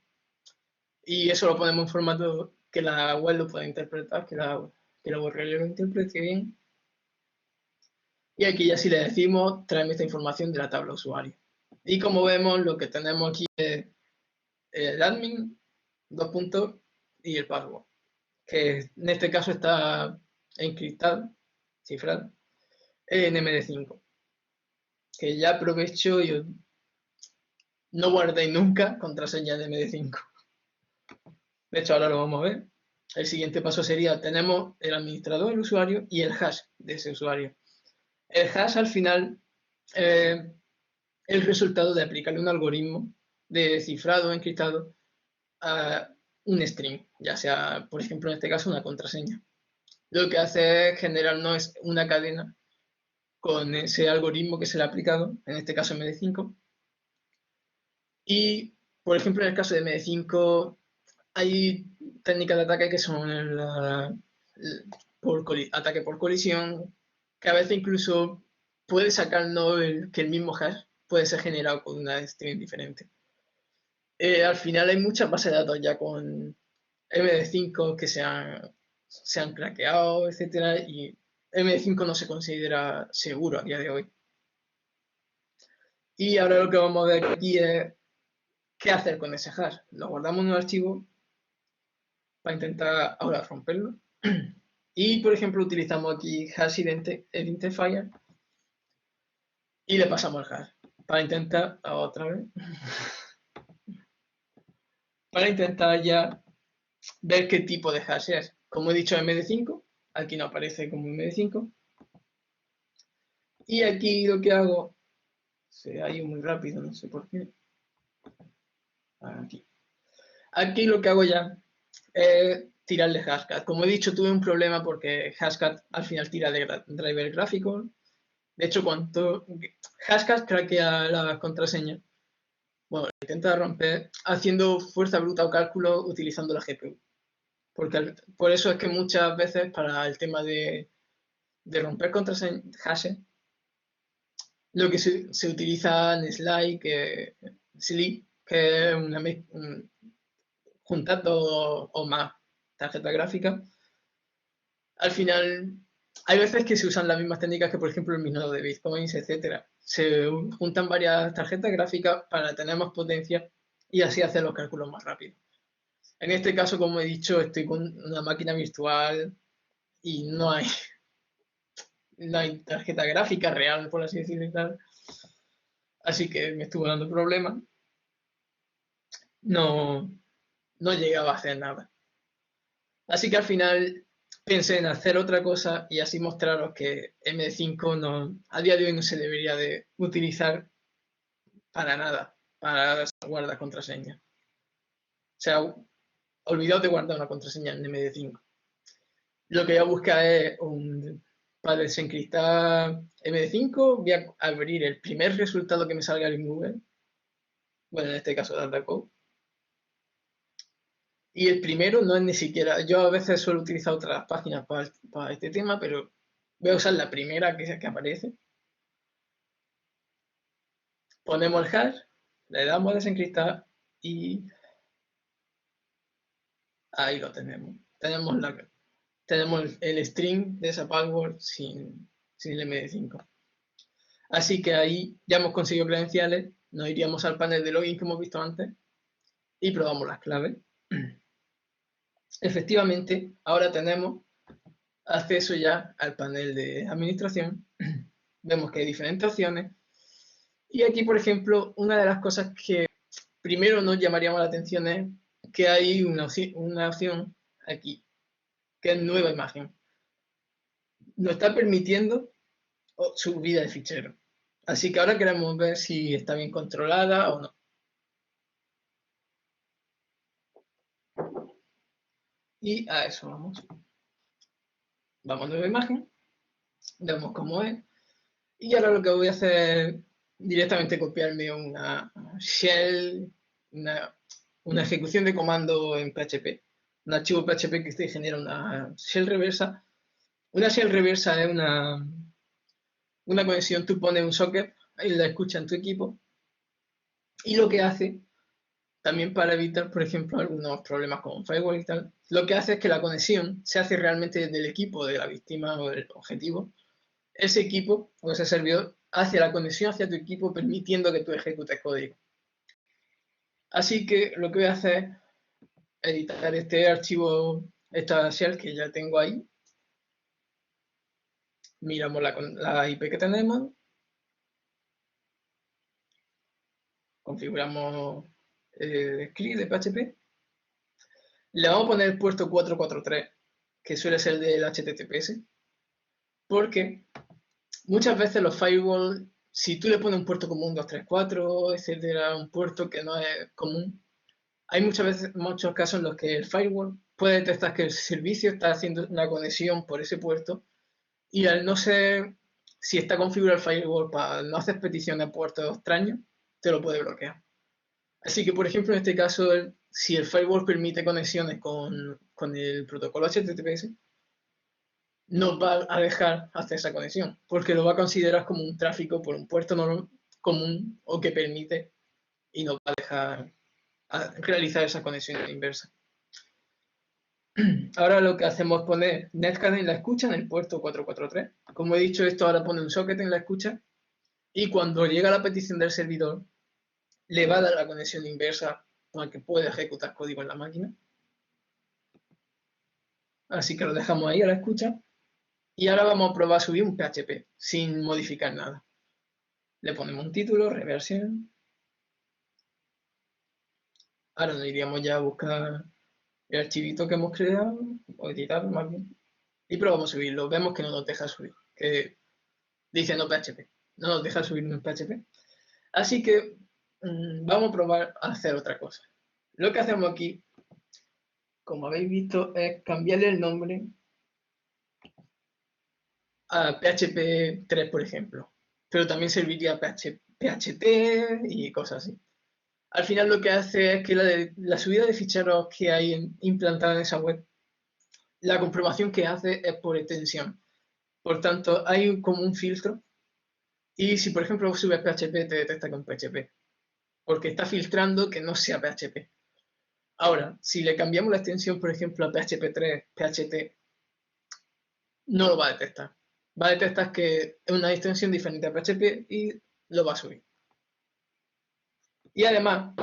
Y eso lo ponemos en formato que la web lo pueda interpretar, que la URL lo interprete bien. Y aquí ya si le decimos, tráeme esta información de la tabla usuario. Y como vemos, lo que tenemos aquí es el admin, 2 puntos, y el password, que en este caso está encriptado, cifrado, en MD5. Que ya aprovecho y no guardéis nunca contraseña de MD5. De hecho, ahora lo vamos a ver. El siguiente paso sería, tenemos el administrador, el usuario, y el hash de ese usuario. El hash al final es el resultado de aplicarle un algoritmo de cifrado o encriptado a un string, ya sea, por ejemplo, en este caso, una contraseña. Lo que hace es generarnos una cadena con ese algoritmo que se le ha aplicado, en este caso MD5. Y, por ejemplo, en el caso de MD5, hay técnicas de ataque que son ataque por colisión, que a veces incluso puede sacarnos que el mismo hash puede ser generado con una string diferente. Al final hay muchas bases de datos ya con MD5 que se han se han craqueado, etcétera, y MD5 no se considera seguro a día de hoy. Y ahora lo que vamos a ver aquí es qué hacer con ese hash. Lo guardamos en un archivo para intentar ahora romperlo. Y, por ejemplo, utilizamos aquí hash identifier y le pasamos el hash para intentar, otra vez, para intentar ya ver qué tipo de hash es. Como he dicho, MD5, aquí no aparece como MD5. Y aquí lo que hago, se ha ido muy rápido, no sé por qué. Aquí. Aquí lo que hago ya es tirarle Hashcat. Como he dicho, tuve un problema porque Hashcat al final tira de driver gráfico. De hecho, cuando Hashcat craquea la contraseña, bueno, intenta romper haciendo fuerza bruta o cálculo utilizando la GPU. Porque por eso es que muchas veces para el tema de romper contraseñas, hashes, lo que se utiliza en Sly, que es una, juntando o más tarjeta gráfica. Al final, hay veces que se usan las mismas técnicas que, por ejemplo, el minado de bitcoins, etcétera. Se juntan varias tarjetas gráficas para tener más potencia y así hacer los cálculos más rápido. En este caso, como he dicho, estoy con una máquina virtual y no hay tarjeta gráfica real, por así decirlo y tal. Así que me estuvo dando problemas. No, no llegaba a hacer nada. Así que al final pensé en hacer otra cosa y así mostraros que MD5 no, a día de hoy no se debería de utilizar para nada, para guardar contraseña. O sea, olvidaos de guardar una contraseña en MD5. Lo que voy a buscar es para desencriptar MD5, voy a abrir el primer resultado que me salga en Google. Bueno, en este caso DataCode. Y el primero no es ni siquiera, yo a veces suelo utilizar otras páginas para este tema, pero voy a usar la primera que aparece. Ponemos el hash, le damos a desencriptar y ahí lo tenemos. Tenemos el string de esa password sin el MD5. Así que ahí ya hemos conseguido credenciales, nos iríamos al panel de login que hemos visto antes y probamos las claves. Efectivamente, ahora tenemos acceso ya al panel de administración. Vemos que hay diferentes opciones. Y aquí, por ejemplo, una de las cosas que primero nos llamaríamos la atención es que hay una opción aquí, que es nueva imagen. Nos está permitiendo subida de fichero. Así que ahora queremos ver si está bien controlada o no. Y a eso vamos. Vamos a nueva imagen, vemos cómo es. Y ahora lo que voy a hacer es directamente copiarme una shell, una ejecución de comando en PHP. Un archivo PHP que te genera una shell reversa. Una shell reversa es una conexión, tú pones un socket y la escuchas en tu equipo. Y lo que hace, también para evitar, por ejemplo, algunos problemas con firewall y tal, lo que hace es que la conexión se hace realmente desde el equipo de la víctima o del objetivo. Ese equipo o ese servidor hace la conexión hacia tu equipo permitiendo que tú ejecutes código. Así que lo que voy a hacer es editar este archivo, esta shell que ya tengo ahí. Miramos la IP que tenemos. Configuramos el script de PHP. Le vamos a poner el puerto 443, que suele ser del HTTPS, porque muchas veces los firewall, si tú le pones un puerto como un 234, etcétera, un puerto que no es común, hay muchos casos en los que el firewall puede detectar que el servicio está haciendo una conexión por ese puerto y al no ser, si está configurado el firewall para no hacer peticiones a puertos extraños, te lo puede bloquear. Así que, por ejemplo, en este caso, si el firewall permite conexiones con el protocolo HTTPS, nos va a dejar hacer esa conexión, porque lo va a considerar como un tráfico por un puerto común o que permite y nos va a dejar realizar esa conexión inversa. Ahora lo que hacemos es poner netcad en la escucha en el puerto 443. Como he dicho, esto ahora pone un socket en la escucha y cuando llega la petición del servidor, le va a dar la conexión inversa para que pueda ejecutar código en la máquina. Así que lo dejamos ahí a la escucha. Y ahora vamos a probar a subir un PHP sin modificar nada. Le ponemos un título, reversión. Ahora nos iríamos ya a buscar el archivito que hemos creado, o editar más bien. Y probamos a subirlo. Vemos que no nos deja subir, que dice no PHP. No nos deja subir un PHP. Así que vamos a probar a hacer otra cosa. Lo que hacemos aquí, como habéis visto, es cambiarle el nombre a PHP 3, por ejemplo. Pero también serviría PHP y cosas así. Al final lo que hace es que la subida de ficheros que hay implantada en esa web, la comprobación que hace es por extensión. Por tanto, hay como un filtro y si por ejemplo subes PHP te detecta con PHP, porque está filtrando que no sea PHP. Ahora, si le cambiamos la extensión, por ejemplo, a PHP 3, PHP, no lo va a detectar. Va a detectar que es una extensión diferente a PHP y lo va a subir. Y además,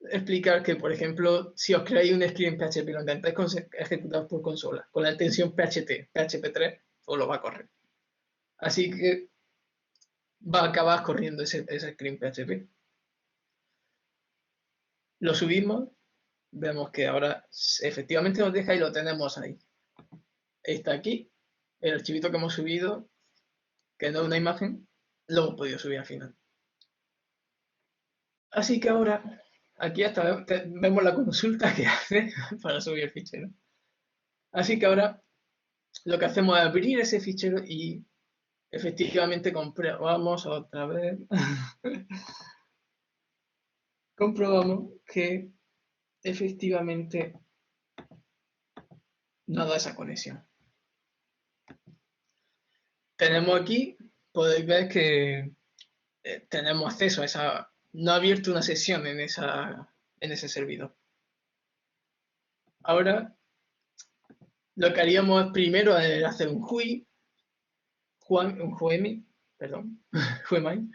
explicar que, por ejemplo, si os creáis un script en PHP y lo intentáis ejecutar por consola con la extensión PHP3, os lo va a correr. Así que va a acabar corriendo ese script PHP. Lo subimos, vemos que ahora efectivamente nos deja y lo tenemos ahí. Está aquí, el archivito que hemos subido, que no es una imagen, lo hemos podido subir al final. Así que ahora, aquí hasta vemos la consulta que hace para subir el fichero. Así que ahora lo que hacemos es abrir ese fichero y efectivamente comprobamos otra vez. Comprobamos que efectivamente no da esa conexión. Tenemos aquí, podéis ver que tenemos acceso a esa, no ha abierto una sesión en ese servidor. Ahora lo que haríamos primero es hacer un perdón, juemai,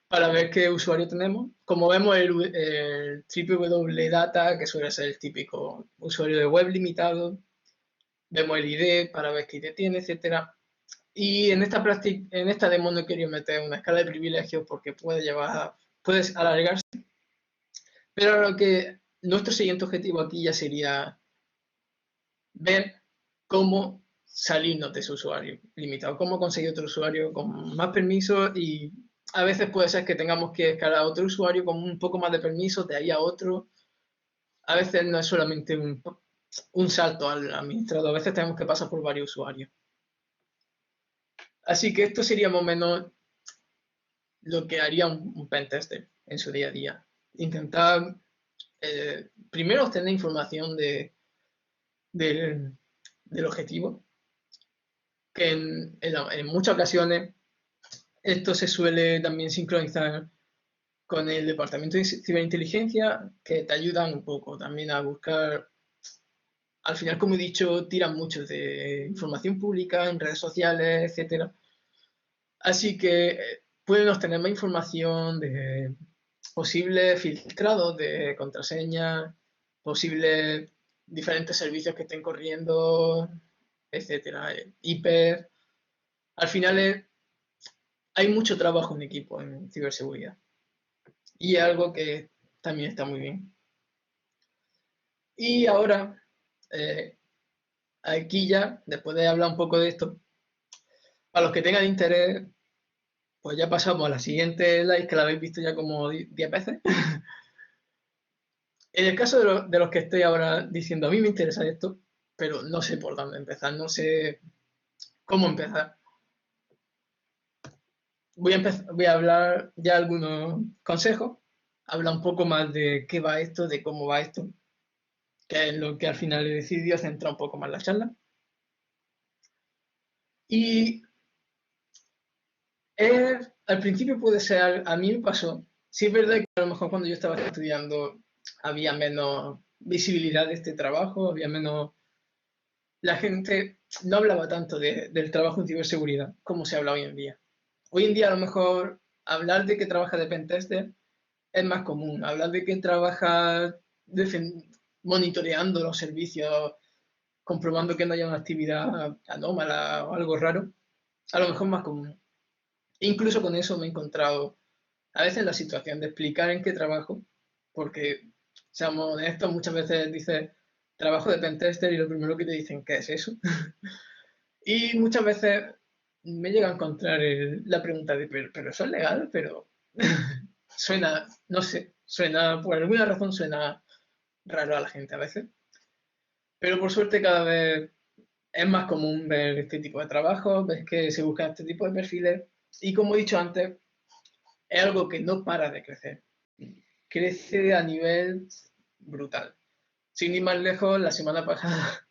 para ver qué usuario tenemos. Como vemos el www.data, que suele ser el típico usuario de web limitado, vemos el ID para ver qué ID tiene, etcétera. Y en esta demo no quería meter una escala de privilegios porque puede alargarse. Pero lo que nuestro siguiente objetivo aquí ya sería ver cómo salirnos de ese usuario limitado, cómo conseguir otro usuario con más permisos y a veces puede ser que tengamos que escalar a otro usuario con un poco más de permisos, de ahí a otro. A veces no es solamente un salto al administrador, a veces tenemos que pasar por varios usuarios. Así que esto sería más o menos lo que haría un pentester en su día a día. Intentar primero obtener información del objetivo, que en muchas ocasiones esto se suele también sincronizar con el departamento de ciberinteligencia, que te ayudan un poco también a buscar. Al final, como he dicho, tiran mucho de información pública en redes sociales, etcétera. Así que pueden obtener más información de posibles filtrados de contraseñas, posibles diferentes servicios que estén corriendo, etcétera, IP. Al final hay mucho trabajo en equipo en ciberseguridad y algo que también está muy bien. Y ahora, aquí ya, después de hablar un poco de esto, para los que tengan interés, pues ya pasamos a la siguiente slide, que la habéis visto ya como 10 veces. En el caso de los que estoy ahora diciendo, a mí me interesa esto, pero no sé por dónde empezar, no sé cómo empezar. Voy a hablar ya algunos consejos, hablar un poco más de qué va esto, de cómo va esto, que es lo que al final he decidido centrar un poco más la charla. Y al principio puede ser, a mí me pasó, sí es verdad que a lo mejor cuando yo estaba estudiando había menos visibilidad de este trabajo, había menos... La gente no hablaba tanto del trabajo en ciberseguridad como se habla hoy en día. Hoy en día a lo mejor hablar de que trabaja de pentester es más común. Hablar de que trabaja monitoreando los servicios, comprobando que no haya una actividad anómala o algo raro, a lo mejor más común. Incluso con eso me he encontrado a veces la situación de explicar en qué trabajo, porque, seamos honestos, muchas veces dices trabajo de pentester y lo primero que te dicen, ¿qué es eso? Y muchas veces me llega a encontrar la pregunta de, pero eso es legal, pero suena, no sé, suena, por alguna razón suena raro a la gente a veces. Pero por suerte cada vez es más común ver este tipo de trabajos, ves que se buscan este tipo de perfiles y como he dicho antes, es algo que no para de crecer. Crece a nivel brutal. Sin ir más lejos, la semana pasada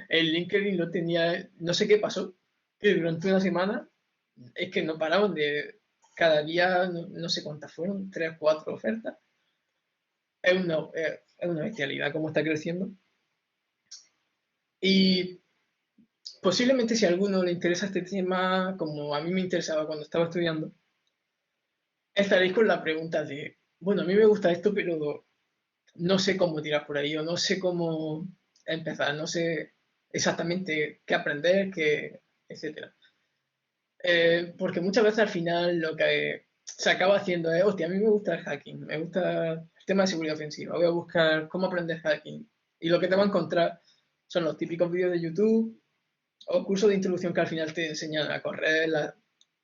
el LinkedIn lo tenía, no sé qué pasó, que durante una semana es que no paraban de, cada día, no sé cuántas fueron, 3 o 4 ofertas. Es una bestialidad cómo está creciendo. Y posiblemente si a alguno le interesa este tema, como a mí me interesaba cuando estaba estudiando, estaréis con la pregunta de, bueno, a mí me gusta esto, pero no sé cómo tirar por ahí o no sé cómo empezar, no sé exactamente qué aprender, qué, etcétera. Porque muchas veces al final lo que se acaba haciendo es, hostia, a mí me gusta el hacking, me gusta el tema de seguridad ofensiva, voy a buscar cómo aprender hacking. Y lo que te va a encontrar son los típicos vídeos de YouTube o cursos de introducción que al final te enseñan a correr las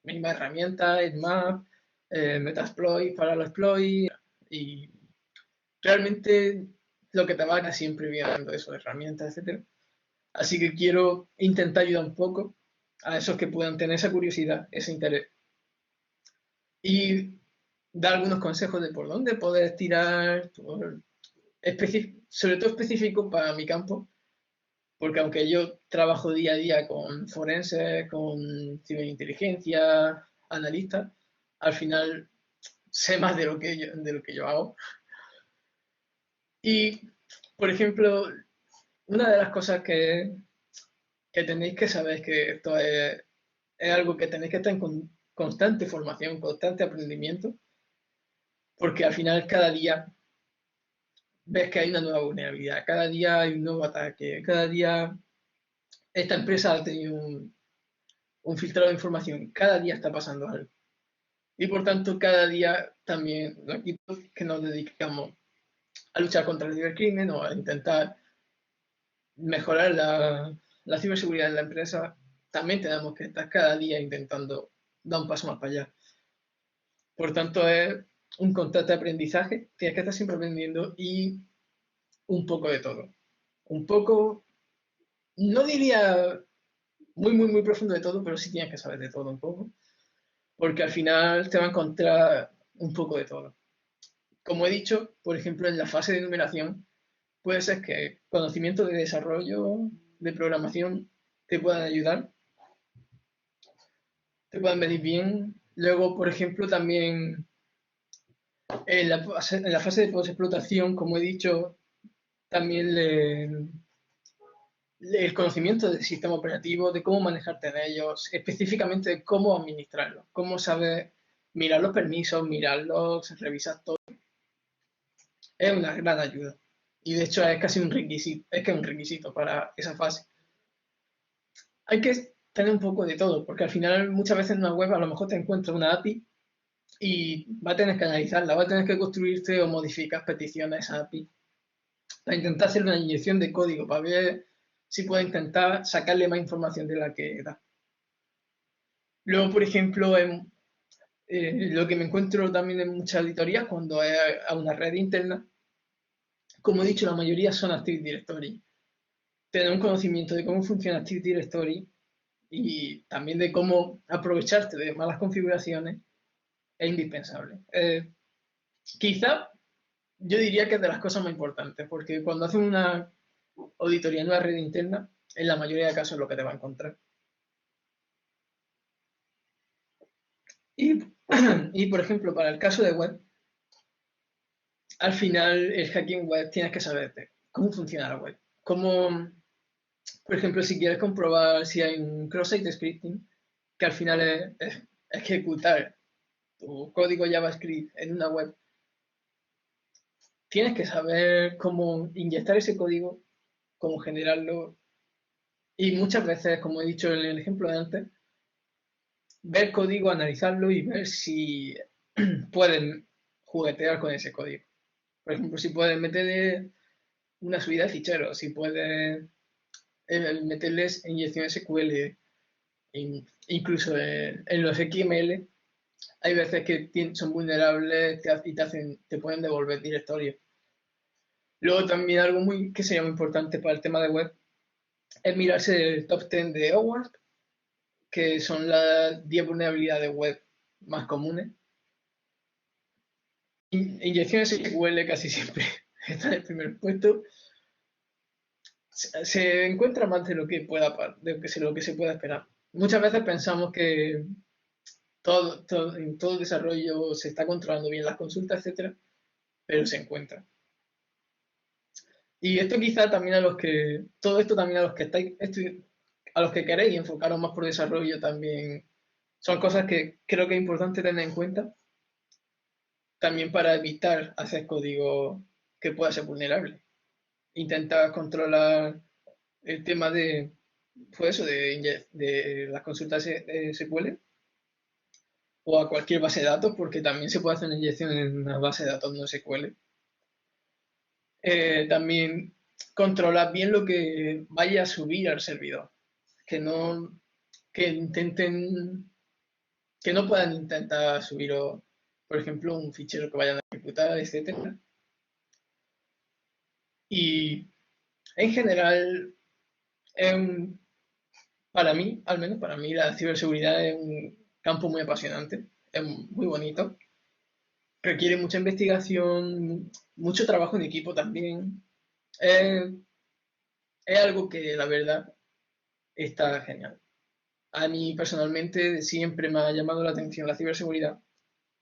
mismas herramientas, Nmap, Metasploit, Parallelsploit, y realmente lo que te va a siempre viendo eso, herramientas, etcétera. Así que quiero intentar ayudar un poco a esos que puedan tener esa curiosidad, ese interés. Y dar algunos consejos de por dónde poder tirar, sobre todo específico para mi campo, porque aunque yo trabajo día a día con forenses, con ciberinteligencia, analistas, al final sé más de lo que yo hago. Y, por ejemplo, una de las cosas que tenéis que saber es que esto es algo que tenéis que estar en constante formación, constante aprendimiento, porque al final cada día ves que hay una nueva vulnerabilidad, cada día hay un nuevo ataque, cada día esta empresa ha tenido un filtrado de información, cada día está pasando algo. Y por tanto, cada día también los equipos que nos dedicamos a luchar contra el cibercrimen o a intentar mejorar la ciberseguridad en la empresa, también tenemos que estar cada día intentando dar un paso más para allá. Por tanto, es un constante aprendizaje, tienes que estar siempre aprendiendo y un poco de todo. Un poco, no diría muy, muy, muy profundo de todo, pero sí tienes que saber de todo un poco, porque al final te va a encontrar un poco de todo. Como he dicho, por ejemplo, en la fase de numeración, puede ser que conocimientos de desarrollo, de programación, te puedan ayudar, te puedan venir bien. Luego, por ejemplo, también en la fase de postexplotación, como he dicho, también el conocimiento del sistema operativo, de cómo manejarte en ellos, específicamente de cómo administrarlos, cómo saber mirar los permisos, mirarlos, revisar todo, es una gran ayuda. Y de hecho es casi un requisito, es que es un requisito para esa fase. Hay que tener un poco de todo, porque al final muchas veces en una web a lo mejor te encuentras una API y va a tener que analizarla, va a tener que construirte o modificar peticiones a esa API para intentar hacer una inyección de código, para ver si puede intentar sacarle más información de la que da. Luego, por ejemplo, lo que me encuentro también en muchas auditorías cuando es a una red interna, como he dicho, la mayoría son Active Directory. Tener un conocimiento de cómo funciona Active Directory y también de cómo aprovecharte de malas configuraciones es indispensable. Quizá yo diría que es de las cosas más importantes, porque cuando hacen una auditoría en una red interna, en la mayoría de casos es lo que te va a encontrar. Y, y por ejemplo, para el caso de web, al final el hacking web tienes que saber cómo funciona la web. Cómo, por ejemplo, si quieres comprobar si hay un cross-site scripting, que al final es ejecutar tu código JavaScript en una web, tienes que saber cómo inyectar ese código, cómo generarlo, y muchas veces, como he dicho en el ejemplo de antes, ver código, analizarlo y ver si pueden juguetear con ese código. Por ejemplo, si pueden meterle una subida de ficheros, si pueden meterles inyección SQL, incluso en los XML, hay veces que son vulnerables y te pueden devolver directorios. Luego también algo que sería muy importante para el tema de web es mirarse el top 10 de OWASP, que son las 10 vulnerabilidades web más comunes. Inyecciones SQL casi siempre está en el primer puesto. Se encuentra más de lo que lo que se pueda esperar. Muchas veces pensamos que en todo desarrollo se está controlando bien las consultas, etcétera, pero se encuentra. Y esto quizá también todo esto también a los que a los que queréis enfocaros más por desarrollo también son cosas que creo que es importante tener en cuenta también para evitar hacer código que pueda ser vulnerable. Intentar controlar el tema pues eso, de las consultas SQL o a cualquier base de datos, porque también se puede hacer una inyección en una base de datos no SQL. También controlar bien lo que vaya a subir al servidor, que no que intenten que no puedan intentar subir, por ejemplo, un fichero que vayan a ejecutar, etcétera. Y en general, para mí, al menos para mí, la ciberseguridad es un campo muy apasionante, es muy bonito, requiere mucha investigación, mucho trabajo en equipo también. Es, es algo que la verdad está genial. A mí personalmente siempre me ha llamado la atención la ciberseguridad,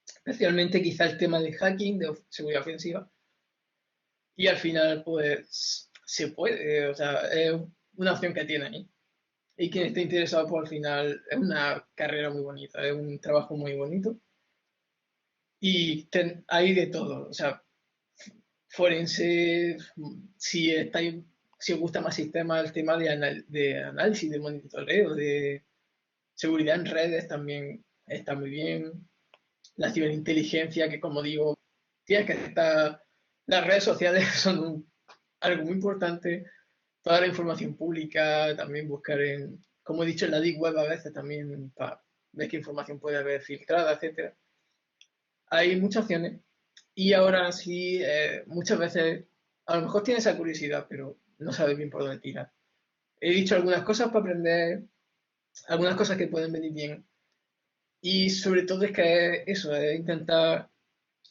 especialmente quizá el tema de hacking, de seguridad ofensiva. Y al final, pues, se puede, o sea, es una opción que tiene ahí. Y quien esté interesado, pues al final es una carrera muy bonita, es un trabajo muy bonito. Y hay de todo, o sea, forense, si os gusta más sistemas, el tema de análisis, de monitoreo, de seguridad en redes también está muy bien. La ciberinteligencia, que como digo, tiene que estar. Las redes sociales son algo muy importante. Toda la información pública, también buscar como he dicho, en la Deep Web a veces también para ver qué información puede haber filtrada, etcétera. Hay muchas opciones y ahora sí, muchas veces a lo mejor tienes esa curiosidad, pero no sabes bien por dónde tirar. He dicho algunas cosas para aprender, algunas cosas que pueden venir bien. Y sobre todo es que eso, es intentar,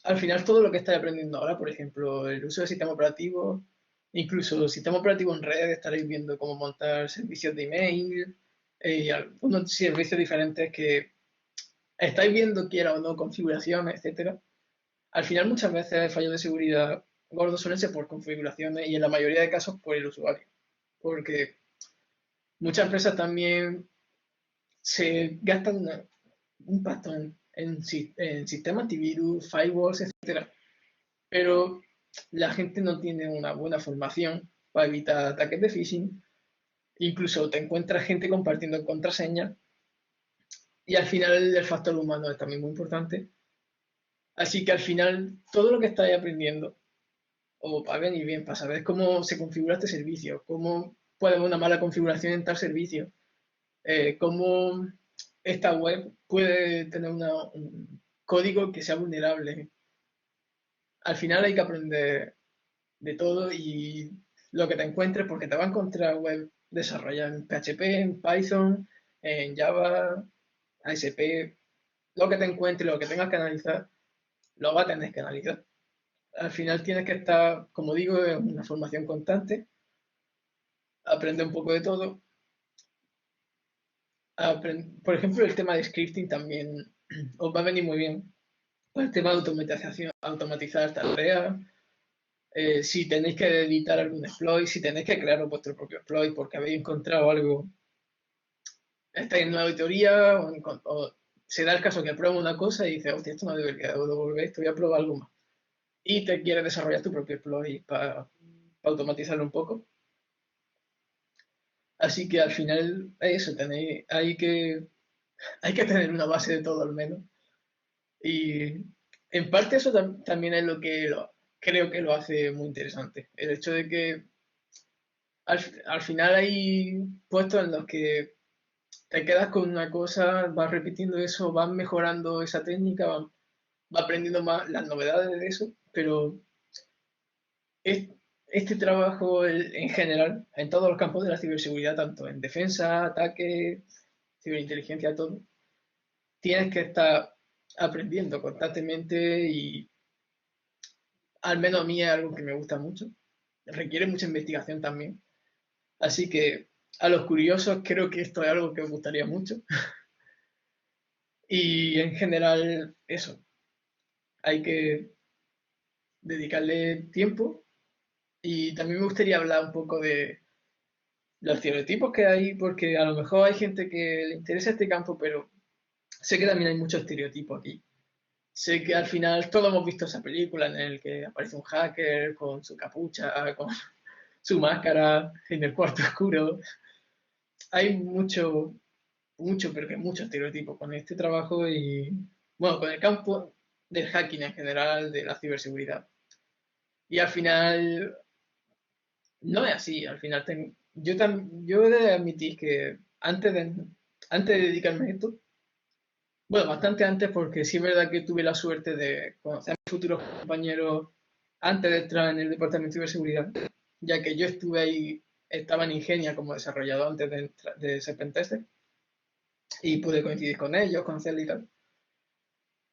al final todo lo que estás aprendiendo ahora, por ejemplo, el uso de sistema operativo, incluso sistema operativo en red, estaréis viendo cómo montar servicios de email, y algunos servicios diferentes que estáis viendo, quiera o no, configuraciones, etcétera. Al final muchas veces fallos de seguridad gordos suelen ser por configuraciones y en la mayoría de casos por el usuario. Porque muchas empresas también se gastan un pastón en sistemas antivirus, firewalls, etcétera. Pero la gente no tiene una buena formación para evitar ataques de phishing. Incluso te encuentras gente compartiendo contraseñas y al final el factor humano es también muy importante. Así que al final todo lo que estáis aprendiendo o para venir bien, para saber cómo se configura este servicio, cómo puede haber una mala configuración en tal servicio, cómo esta web puede tener un código que sea vulnerable. Al final hay que aprender de todo y lo que te encuentres, porque te va a encontrar web desarrollada en PHP, en Python, en Java, ASP, lo que te encuentres, lo que tengas que analizar, lo vas a tener que analizar. Al final tienes que estar, como digo, en una formación constante, aprender un poco de todo. Por ejemplo, el tema de scripting también os va a venir muy bien. El tema de automatización, automatizar tareas, si tenéis que editar algún exploit, si tenéis que crear vuestro propio exploit porque habéis encontrado algo, estáis en una auditoría o se da el caso que prueba una cosa y dices, hostia, esto no debería devolver esto, voy a probar algo más. Y te quieres desarrollar tu propio exploit para automatizarlo un poco. Así que al final eso, hay que tener una base de todo al menos. Y en parte eso también es lo que creo que lo hace muy interesante. El hecho de que al final hay puestos en los que te quedas con una cosa, vas repitiendo eso, vas mejorando esa técnica, vas aprendiendo más las novedades de eso, pero es- este trabajo en general, en todos los campos de la ciberseguridad, tanto en defensa, ataque, ciberinteligencia, todo, tienes que estar aprendiendo constantemente y al menos a mí es algo que me gusta mucho. Requiere mucha investigación también. Así que a los curiosos creo que esto es algo que os gustaría mucho. Y en general, eso, hay que dedicarle tiempo. Y también me gustaría hablar un poco de los estereotipos que hay, porque a lo mejor hay gente que le interesa este campo, pero sé que también hay muchos estereotipos aquí. Sé que al final todos hemos visto esa película en la que aparece un hacker con su capucha, con su máscara en el cuarto oscuro. Hay pero que mucho estereotipo con este trabajo y, bueno, con el campo del hacking en general, de la ciberseguridad. Y al final, no es así, al final yo he de admitir que antes de dedicarme a esto, bueno, bastante antes porque sí es verdad que tuve la suerte de conocer a mis futuros compañeros antes de entrar en el departamento de ciberseguridad, ya que yo estuve ahí, estaba en Ingenia como desarrollador antes de ser pentester y pude coincidir con ellos, conocerlos y tal.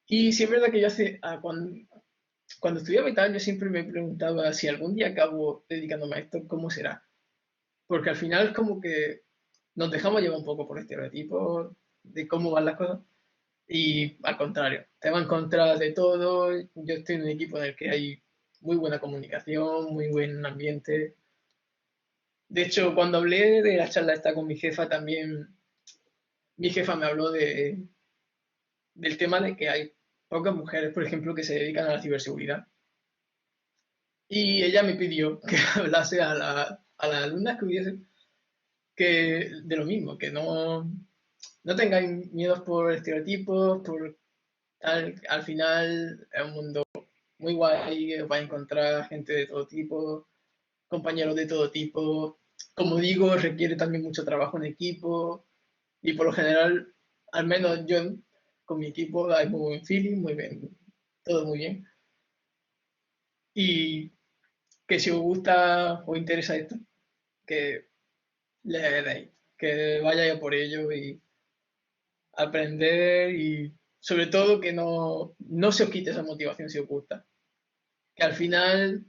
Y sí es verdad que cuando estudiaba y tal, yo siempre me preguntaba si algún día acabo dedicándome a esto, ¿cómo será? Porque al final es como que nos dejamos llevar un poco por estereotipos de cómo van las cosas. Y al contrario, te va a encontrar de todo. Yo estoy en un equipo en el que hay muy buena comunicación, muy buen ambiente. De hecho, cuando hablé de la charla esta con mi jefa, también mi jefa me habló del tema de que hay pocas mujeres, por ejemplo, que se dedican a la ciberseguridad. Y ella me pidió que hablase a las alumnas que hubiesen de lo mismo, que no tengáis miedos por estereotipos, por tal. Al final es un mundo muy guay, os vais a encontrar gente de todo tipo, compañeros de todo tipo. Como digo, requiere también mucho trabajo en equipo y por lo general, al menos yo con mi equipo hay muy buen feeling, muy bien, todo muy bien. Y que si os gusta o interesa esto, que le deis, que vayáis a por ello y aprender y sobre todo que no se os quite esa motivación si os gusta. Que al final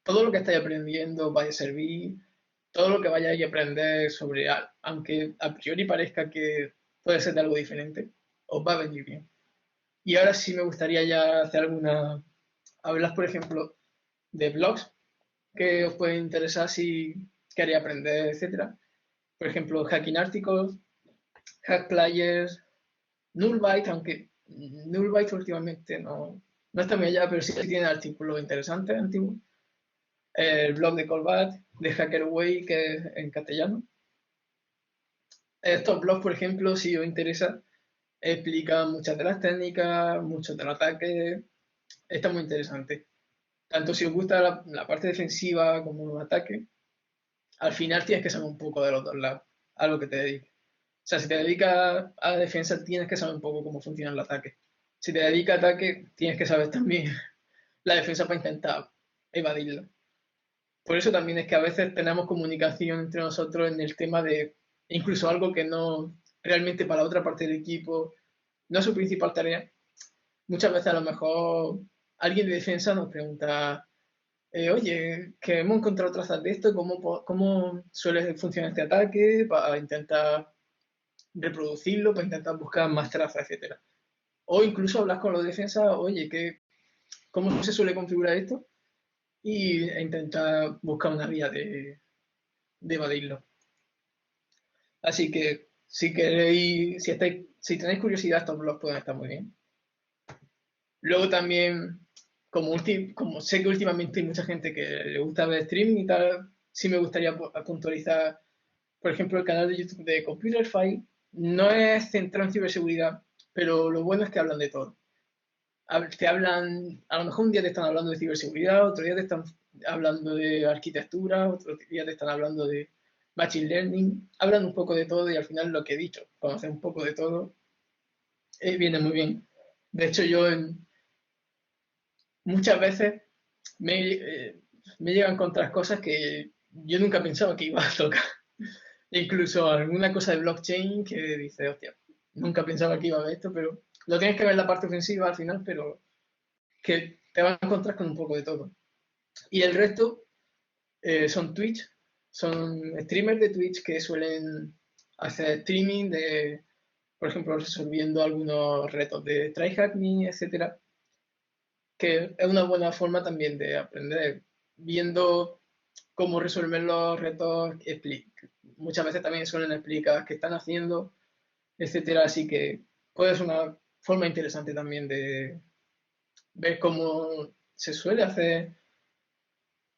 todo lo que estáis aprendiendo os vaya a servir, todo lo que vayáis a aprender sobre, aunque a priori parezca que puede ser de algo diferente, os va a venir bien. Y ahora sí me gustaría ya hacer hablas por ejemplo de blogs que os pueden interesar si queréis aprender, etcétera. Por ejemplo, Hacking Articles, Hack Players, Nullbyte, aunque Nullbyte últimamente no está muy allá, pero sí tiene artículos interesantes, antiguos. El blog de Colbat, de HackerWay, que es en castellano. Estos blogs, por ejemplo, si os interesa, explican muchas de las técnicas, muchos de los ataques. Está muy interesante. Tanto si os gusta la parte defensiva como los ataques, al final tienes que saber un poco de los dos lados, a lo que te dediques. O sea, si te dedicas a la defensa, tienes que saber un poco cómo funciona el ataque. Si te dedicas a ataque, tienes que saber también la defensa para intentar evadirlo. Por eso también es que a veces tenemos comunicación entre nosotros en el tema de incluso algo que no realmente para la otra parte del equipo no es su principal tarea. Muchas veces a lo mejor alguien de defensa nos pregunta, oye, que hemos encontrado trazas de esto, cómo suele funcionar este ataque para intentar reproducirlo, para intentar buscar más trazas, etcétera. O incluso hablas con los de defensa, oye, ¿cómo se suele configurar esto? e intentar buscar una vía de evadirlo. Así que si queréis, si tenéis curiosidad, estos blogs pueden estar muy bien. Luego también, como sé que últimamente hay mucha gente que le gusta ver streaming y tal, sí me gustaría puntualizar, por ejemplo, el canal de YouTube de Computer File. No es centrado en ciberseguridad, pero lo bueno es que hablan de todo. Te hablan, a lo mejor un día te están hablando de ciberseguridad, otro día te están hablando de arquitectura, otro día te están hablando de machine learning. Hablan un poco de todo y al final lo que he dicho, conocer un poco de todo, viene muy bien. De hecho, muchas veces me llegan a encontrar cosas que yo nunca pensaba que iba a tocar. Incluso alguna cosa de blockchain que dice, hostia, nunca pensaba que iba a ver esto, pero lo tienes que ver en la parte ofensiva al final, pero que te vas a encontrar con un poco de todo. Y el resto son Twitch, son streamers de Twitch que suelen hacer streaming de, por ejemplo, resolviendo algunos retos de tryhard me, etcétera, que es una buena forma también de aprender, viendo cómo resolver los retos, muchas veces también suelen explicar qué están haciendo, etcétera, así que puede ser una forma interesante también de ver cómo se suele hacer,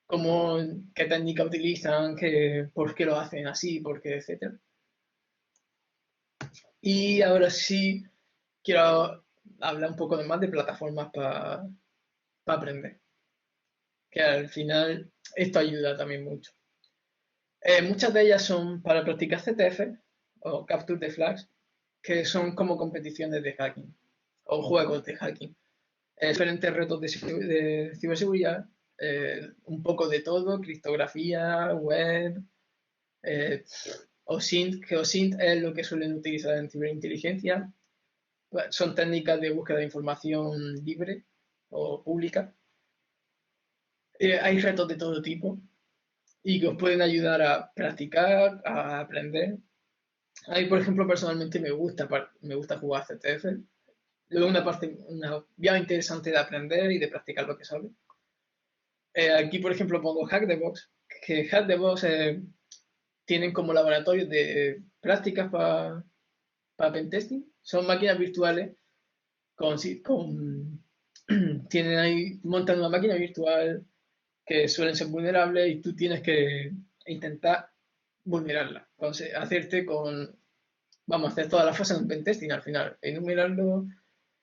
cómo, qué técnica utilizan, por qué lo hacen así, por qué, etcétera. Y ahora sí quiero hablar un poco más de plataformas para aprender, que al final esto ayuda también mucho. Muchas de ellas son para practicar CTF o Capture the Flags, que son como competiciones de hacking o juegos de hacking. Diferentes retos de ciberseguridad, un poco de todo, criptografía, web, OSINT, que OSINT es lo que suelen utilizar en ciberinteligencia. Son técnicas de búsqueda de información libre o pública. Hay retos de todo tipo y que os pueden ayudar a practicar, a aprender. A mí, por ejemplo, personalmente me gusta jugar CTF. Luego una vía interesante de aprender y de practicar lo que sabes. Aquí, por ejemplo, pongo Hack the Box, que Hack the Box tienen como laboratorios de prácticas para pentesting. Son máquinas virtuales tienen ahí, montan una máquina virtual que suelen ser vulnerables y tú tienes que intentar vulnerarla. Vamos a hacer toda la fase de un pentesting al final, enumerarlo,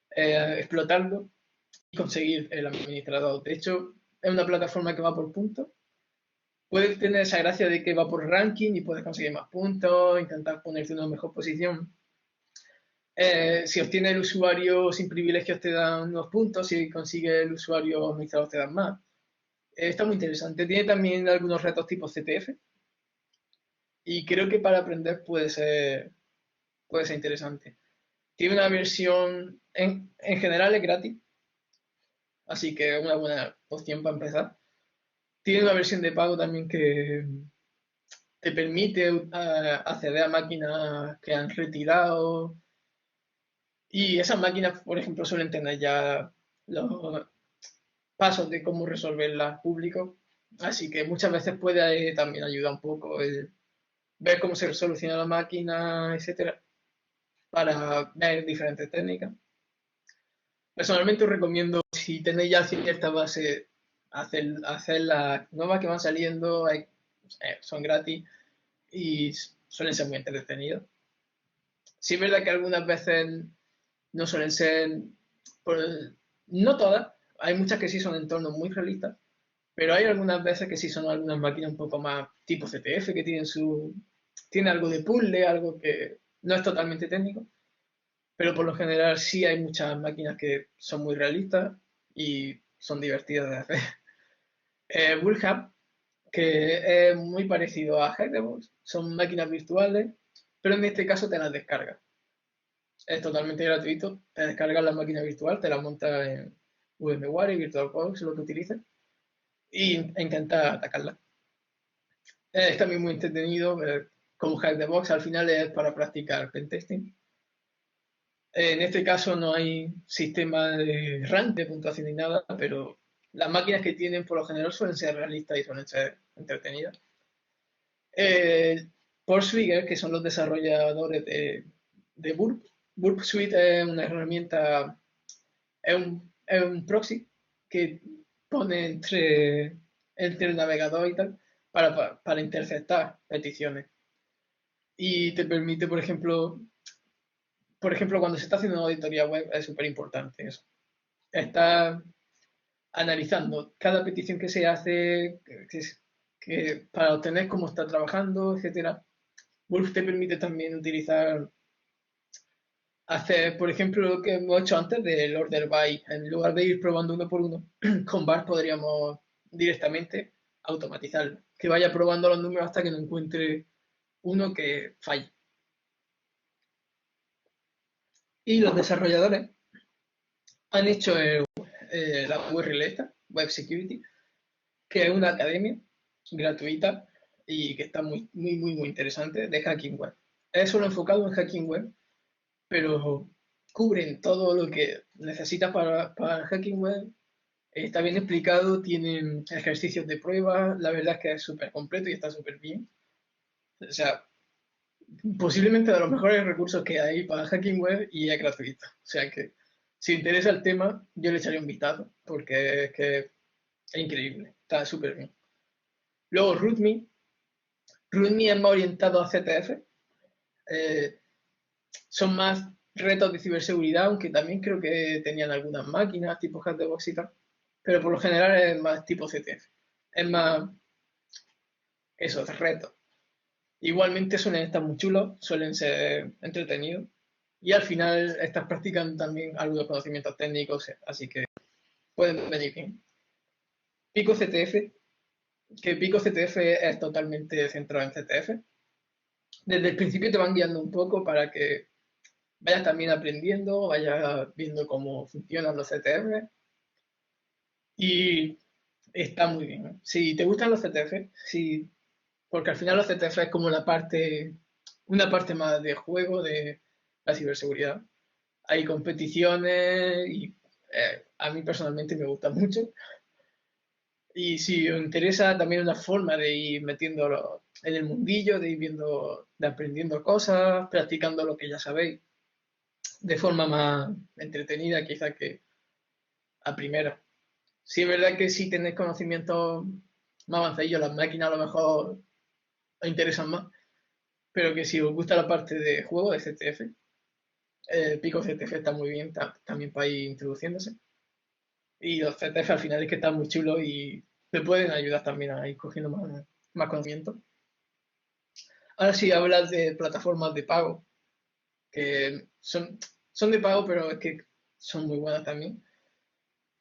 explotarlo y conseguir el administrador. De hecho, es una plataforma que va por puntos. Puedes tener esa gracia de que va por ranking y puedes conseguir más puntos, intentar ponerte en una mejor posición. Si obtiene el usuario sin privilegios te dan unos puntos, si consigue el usuario administrador te dan más. Está muy interesante. Tiene también algunos retos tipo CTF y creo que para aprender puede ser interesante. Tiene una versión, en general es gratis, así que es una buena opción para empezar. Tiene una versión de pago también que te permite acceder a máquinas que han retirado. Y esas máquinas, por ejemplo, suelen tener ya los pasos de cómo resolverlas públicos. Así que muchas veces puede también ayudar un poco el ver cómo se soluciona la máquina, etcétera, para ver diferentes técnicas. Personalmente os recomiendo, si tenéis ya cierta base, hacer las nuevas que van saliendo, son gratis y suelen ser muy entretenidos. Sí es verdad que algunas veces no suelen ser, no todas, hay muchas que sí son entornos muy realistas, pero hay algunas veces que sí son algunas máquinas un poco más tipo CTF, que tiene algo de puzzle, algo que no es totalmente técnico, pero por lo general sí hay muchas máquinas que son muy realistas y son divertidas de hacer. Bullhub, que es muy parecido a Hackthebox, son máquinas virtuales, pero en este caso te las descargas. Es totalmente gratuito, te descargas la máquina virtual, te la montas en VMware, VirtualBox, lo que utilices, y intentas atacarla. Es también muy entretenido, como Hack the Box, al final es para practicar pentesting. En este caso no hay sistema de rank de puntuación ni nada, pero las máquinas que tienen por lo general suelen ser realistas y suelen ser entretenidas. Por Swigger, que son los desarrolladores de Burp. Burp Suite es una herramienta, es un proxy que pone entre el navegador y tal para interceptar peticiones. Y te permite, por ejemplo, cuando se está haciendo una auditoría web es súper importante eso. Está analizando cada petición que se hace, para obtener cómo está trabajando, etcétera. Wolf te permite también hacer, por ejemplo, lo que hemos hecho antes del order by. En lugar de ir probando uno por uno, con bar podríamos directamente automatizarlo. Que vaya probando los números hasta que no encuentre uno que falle. Y los desarrolladores han hecho la URL esta, Web Security, que es una academia gratuita y que está muy, muy, muy, muy interesante de hacking web. Es solo enfocado en hacking web, pero cubren todo lo que necesitas para hacking web. Está bien explicado, tienen ejercicios de prueba, la verdad es que es súper completo y está súper bien. O sea, posiblemente de los mejores recursos que hay para hacking web y es gratuito. O sea que si interesa el tema, yo le echaré un vistazo porque es que es increíble, está súper bien. Luego RootMe. RootMe es más orientado a CTF. Eh, son más retos de ciberseguridad, aunque también creo que tenían algunas máquinas tipo Hackbox y tal. Pero por lo general es más tipo CTF. Es más esos retos. Igualmente suelen estar muy chulos, suelen ser entretenidos. Y al final estás practicando también algunos conocimientos técnicos, así que pueden venir bien. Pico CTF, que Pico CTF es totalmente centrado en CTF. Desde el principio te van guiando un poco para que vayas también aprendiendo, vayas viendo cómo funcionan los CTF. Y está muy bien, ¿eh? Si te gustan los CTF, sí, porque al final los CTF es como una parte más de juego de la ciberseguridad. Hay competiciones y a mí personalmente me gusta mucho. Y si os interesa también una forma de ir metiéndolo en el mundillo, de ir viendo, de aprendiendo cosas, practicando lo que ya sabéis, de forma más entretenida quizá que a primera. Sí es verdad que si tenéis conocimientos más avanzadillos, las máquinas a lo mejor os interesan más, pero que si os gusta la parte de juego de CTF, Pico CTF está muy bien también para ir introduciéndose. Y los CTF al final es que están muy chulos y te pueden ayudar también a ir cogiendo más conocimiento. Ahora sí hablas de plataformas de pago, que son de pago, pero es que son muy buenas también.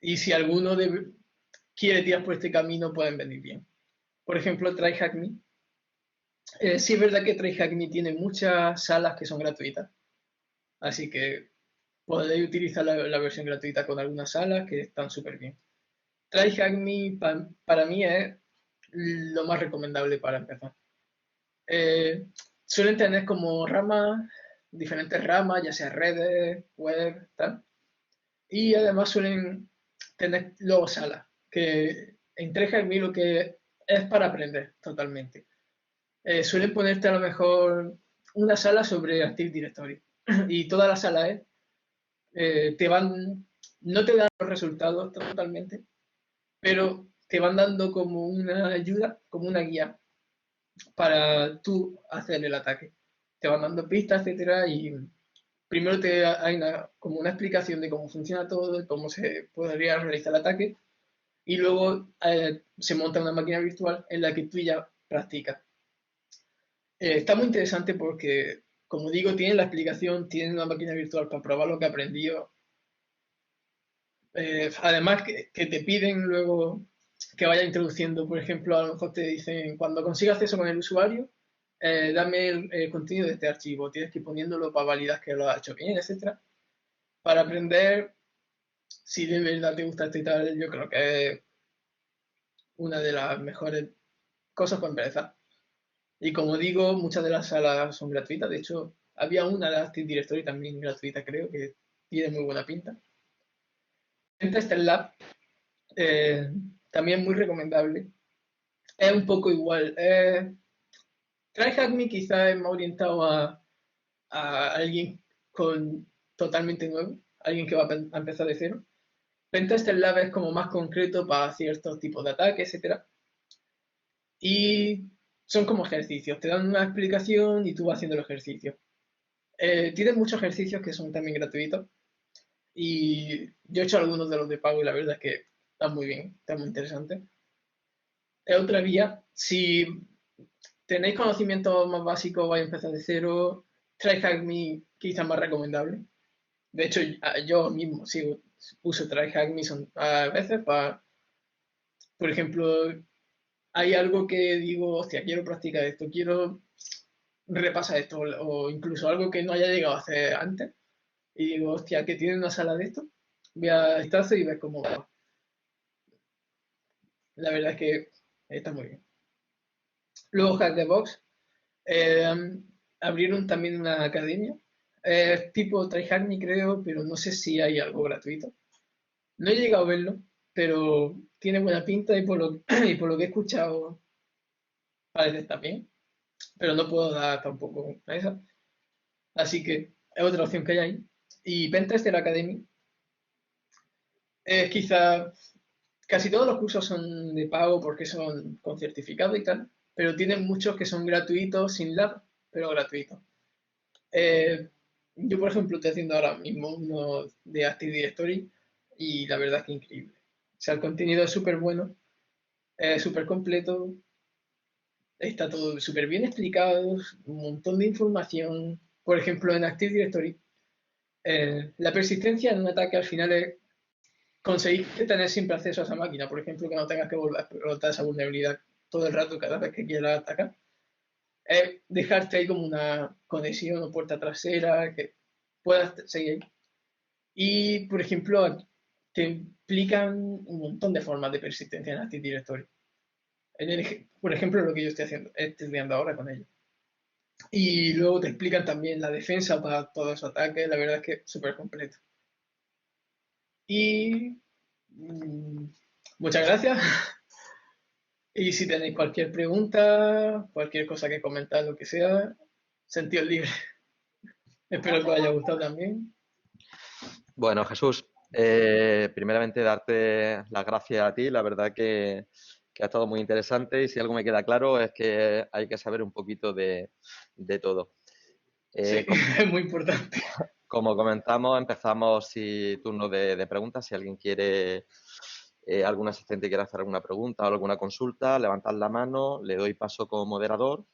Y si alguno quiere tirar por este camino, pueden venir bien. Por ejemplo, TryHackMe. Sí es verdad que TryHackMe tiene muchas salas que son gratuitas, así que podéis utilizar la versión gratuita con algunas salas que están súper bien. TryHackMe para mí es lo más recomendable para empezar. Eh, Suelen tener como ramas, diferentes ramas, ya sea redes, web, tal. Y además suelen tener luego salas, que en TryHackMe lo que es para aprender totalmente. Suelen ponerte a lo mejor una sala sobre Active Directory y todas las salas no te dan los resultados totalmente, pero te van dando como una ayuda, como una guía para tú hacer el ataque. Te van dando pistas, etcétera, y primero hay como una explicación de cómo funciona todo, de cómo se podría realizar el ataque, y luego se monta una máquina virtual en la que tú ya practicas. Está muy interesante porque, como digo, tienen la explicación, tienen una máquina virtual para probar lo que ha aprendido. Además, que te piden luego que vaya introduciendo, por ejemplo, a lo mejor te dicen, cuando consigas acceso con el usuario, dame el contenido de este archivo, tienes que ir poniéndolo para validar que lo has hecho bien, etcétera. Para aprender, si de verdad te gusta esto y tal, yo creo que es una de las mejores cosas para empezar. Y como digo, muchas de las salas son gratuitas. De hecho, había una de Active Directory también gratuita, creo, que tiene muy buena pinta. En Tester Lab Eh, También muy recomendable. Es un poco igual. TryHackMe quizá es más orientado a alguien totalmente nuevo, alguien que va a empezar de cero. Pentester Lab es como más concreto para ciertos tipos de ataques, etcétera. Y son como ejercicios, te dan una explicación y tú vas haciendo el ejercicio. Tienen muchos ejercicios que son también gratuitos y yo he hecho algunos de los de pago y la verdad es que están muy bien, están muy interesantes. Es otra vía, si tenéis conocimientos más básicos, vais a empezar de cero, TryHackMe quizás más recomendable. De hecho, yo mismo sigo, uso TryHackMe a veces para, por ejemplo, hay algo que digo, hostia, quiero practicar esto, quiero repasar esto, o incluso algo que no haya llegado a hacer antes, y digo, hostia, que tiene una sala de esto, voy a vistazo y ves cómo va. La verdad es que está muy bien. Luego Hack the Box, eh, abrieron también una academia, tipo TryHackMe creo, pero no sé si hay algo gratuito. No he llegado a verlo, pero tiene buena pinta y y por lo que he escuchado parece estar bien, pero no puedo dar tampoco a esa. Así que es otra opción que hay ahí. Y Pentester Academy es quizá, casi todos los cursos son de pago porque son con certificado y tal, pero tienen muchos que son gratuitos, sin lab, pero gratuitos. Eh, yo, por ejemplo, estoy haciendo ahora mismo uno de Active Directory y la verdad es que increíble. O sea, el contenido es súper bueno, es súper completo, está todo súper bien explicado, un montón de información. Por ejemplo, en Active Directory, la persistencia en un ataque al final es conseguir tener siempre acceso a esa máquina. Por ejemplo, que no tengas que volver a explotar esa vulnerabilidad todo el rato cada vez que quieras atacar. Es dejarte ahí como una conexión o puerta trasera que puedas seguir. Y, por ejemplo, te implican un montón de formas de persistencia en Active Directory. Por ejemplo, lo que yo estoy haciendo, estoy estudiando ahora con ellos. Y luego te explican también la defensa para todos los ataques, la verdad es que es súper completo. Y mm, muchas gracias. Y si tenéis cualquier pregunta, cualquier cosa que comentar, lo que sea, sentido libre. Espero que os haya gustado también. Bueno, Jesús, primeramente darte las gracias a ti. La verdad que ha estado muy interesante y si algo me queda claro es que hay que saber un poquito de todo. Sí, Como, es muy importante. como comentamos, empezamos turno de preguntas. Si alguien quiere, algún asistente quiere hacer alguna pregunta o alguna consulta, levantad la mano, le doy paso como moderador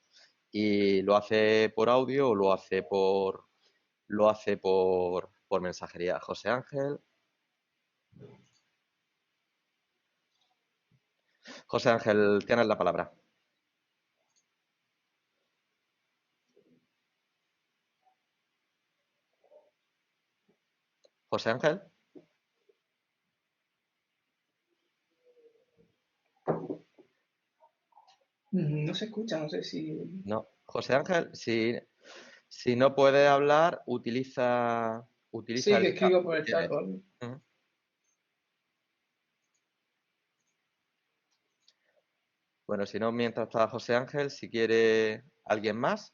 y lo hace por audio o lo hace por mensajería. José Ángel. José Ángel, tienes la palabra. José Ángel. No se escucha, no sé si... No. José Ángel, si no puede hablar, utiliza Sí, que el chat escribo por si el chat quieres. o algo. Ujú. Bueno, si no, mientras está José Ángel, si quiere alguien más.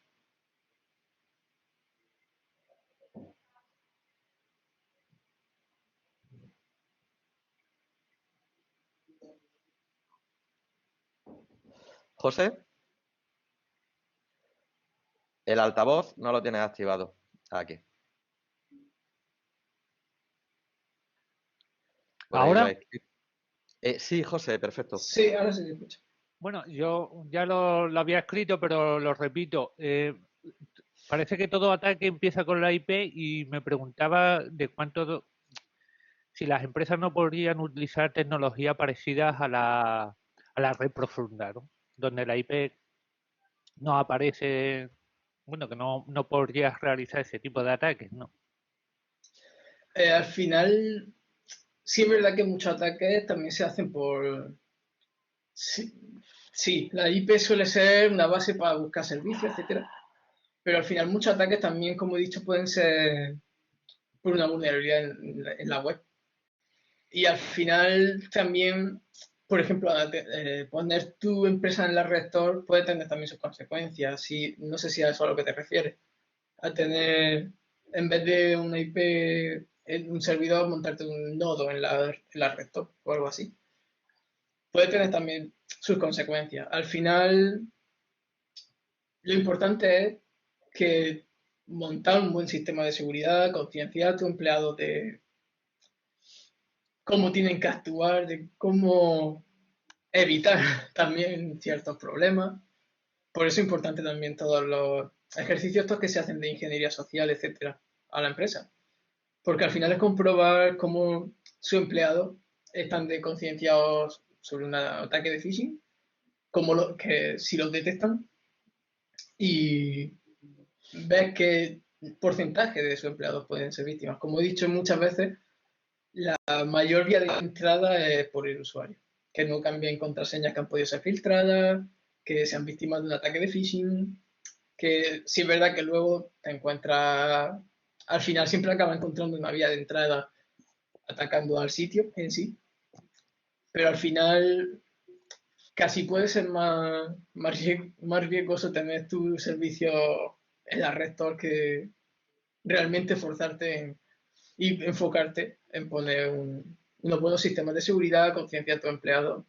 José, el altavoz no lo tienes activado. Aquí. Por ahí lo Ahora, he escrito. Sí, José, perfecto. Sí, ahora sí se escucha. bueno, yo ya lo había escrito, pero lo repito. Parece que todo ataque empieza con la IP y me preguntaba de si las empresas no podrían utilizar tecnologías parecidas a la red profunda, ¿no? Donde la IP no aparece, bueno, que no podrías realizar ese tipo de ataques, ¿no? Al final, sí es verdad que muchos ataques también se hacen por... Sí, sí, la IP suele ser una base para buscar servicios, etcétera. Pero al final muchos ataques también, como he dicho, pueden ser por una vulnerabilidad en la web. Y al final también, por ejemplo, poner tu empresa en la Red Store puede tener también sus consecuencias. Si, no sé si a eso a lo que te refieres. A tener, en vez de una IP en un servidor, montarte un nodo en la Red Store o algo así. Puede tener también sus consecuencias. Al final, lo importante es que montar un buen sistema de seguridad, concienciar a tus empleados de cómo tienen que actuar, de cómo evitar también ciertos problemas. Por eso es importante también todos los ejercicios estos que se hacen de ingeniería social, etcétera, a la empresa. Porque al final es comprobar cómo sus empleados están concienciados sobre un ataque de phishing, que si los detectan y ver qué porcentaje de sus empleados pueden ser víctimas. Como he dicho muchas veces, la mayor vía de entrada es por el usuario, que no cambien contraseñas que han podido ser filtradas, que sean víctimas de un ataque de phishing, que sí es verdad que luego te encuentras, al final siempre acaba encontrando una vía de entrada atacando al sitio en sí, pero al final casi puede ser más riesgoso tener tu servicio en la Red Store que realmente y enfocarte en poner unos buenos sistemas de seguridad, conciencia a tu empleado.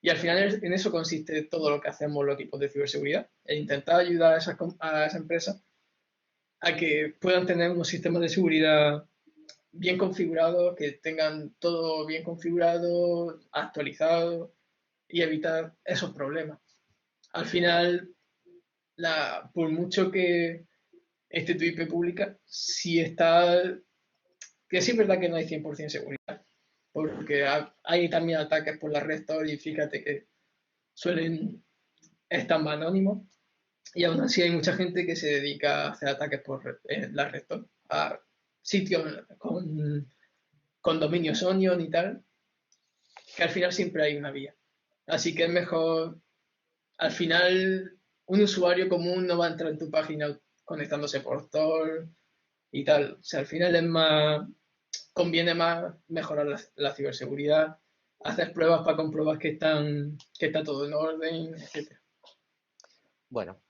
Y al final en eso consiste todo lo que hacemos los equipos de ciberseguridad, en intentar ayudar a esa empresa a que puedan tener unos sistemas de seguridad bien configurados, que tengan todo bien configurado, actualizado y evitar esos problemas. Al final, por mucho que esté tu IP pública, si está, que sí es verdad que no hay 100% seguridad, porque hay también ataques por la Red Store y fíjate que suelen estar más anónimos y aún así hay mucha gente que se dedica a hacer ataques por la Red Store, a sitios con dominios Onion y tal, que al final siempre hay una vía. Así que es mejor, al final, un usuario común no va a entrar en tu página conectándose por Tor y tal. O sea, al final conviene más mejorar la ciberseguridad, hacer pruebas para comprobar que está todo en orden, etc. Bueno,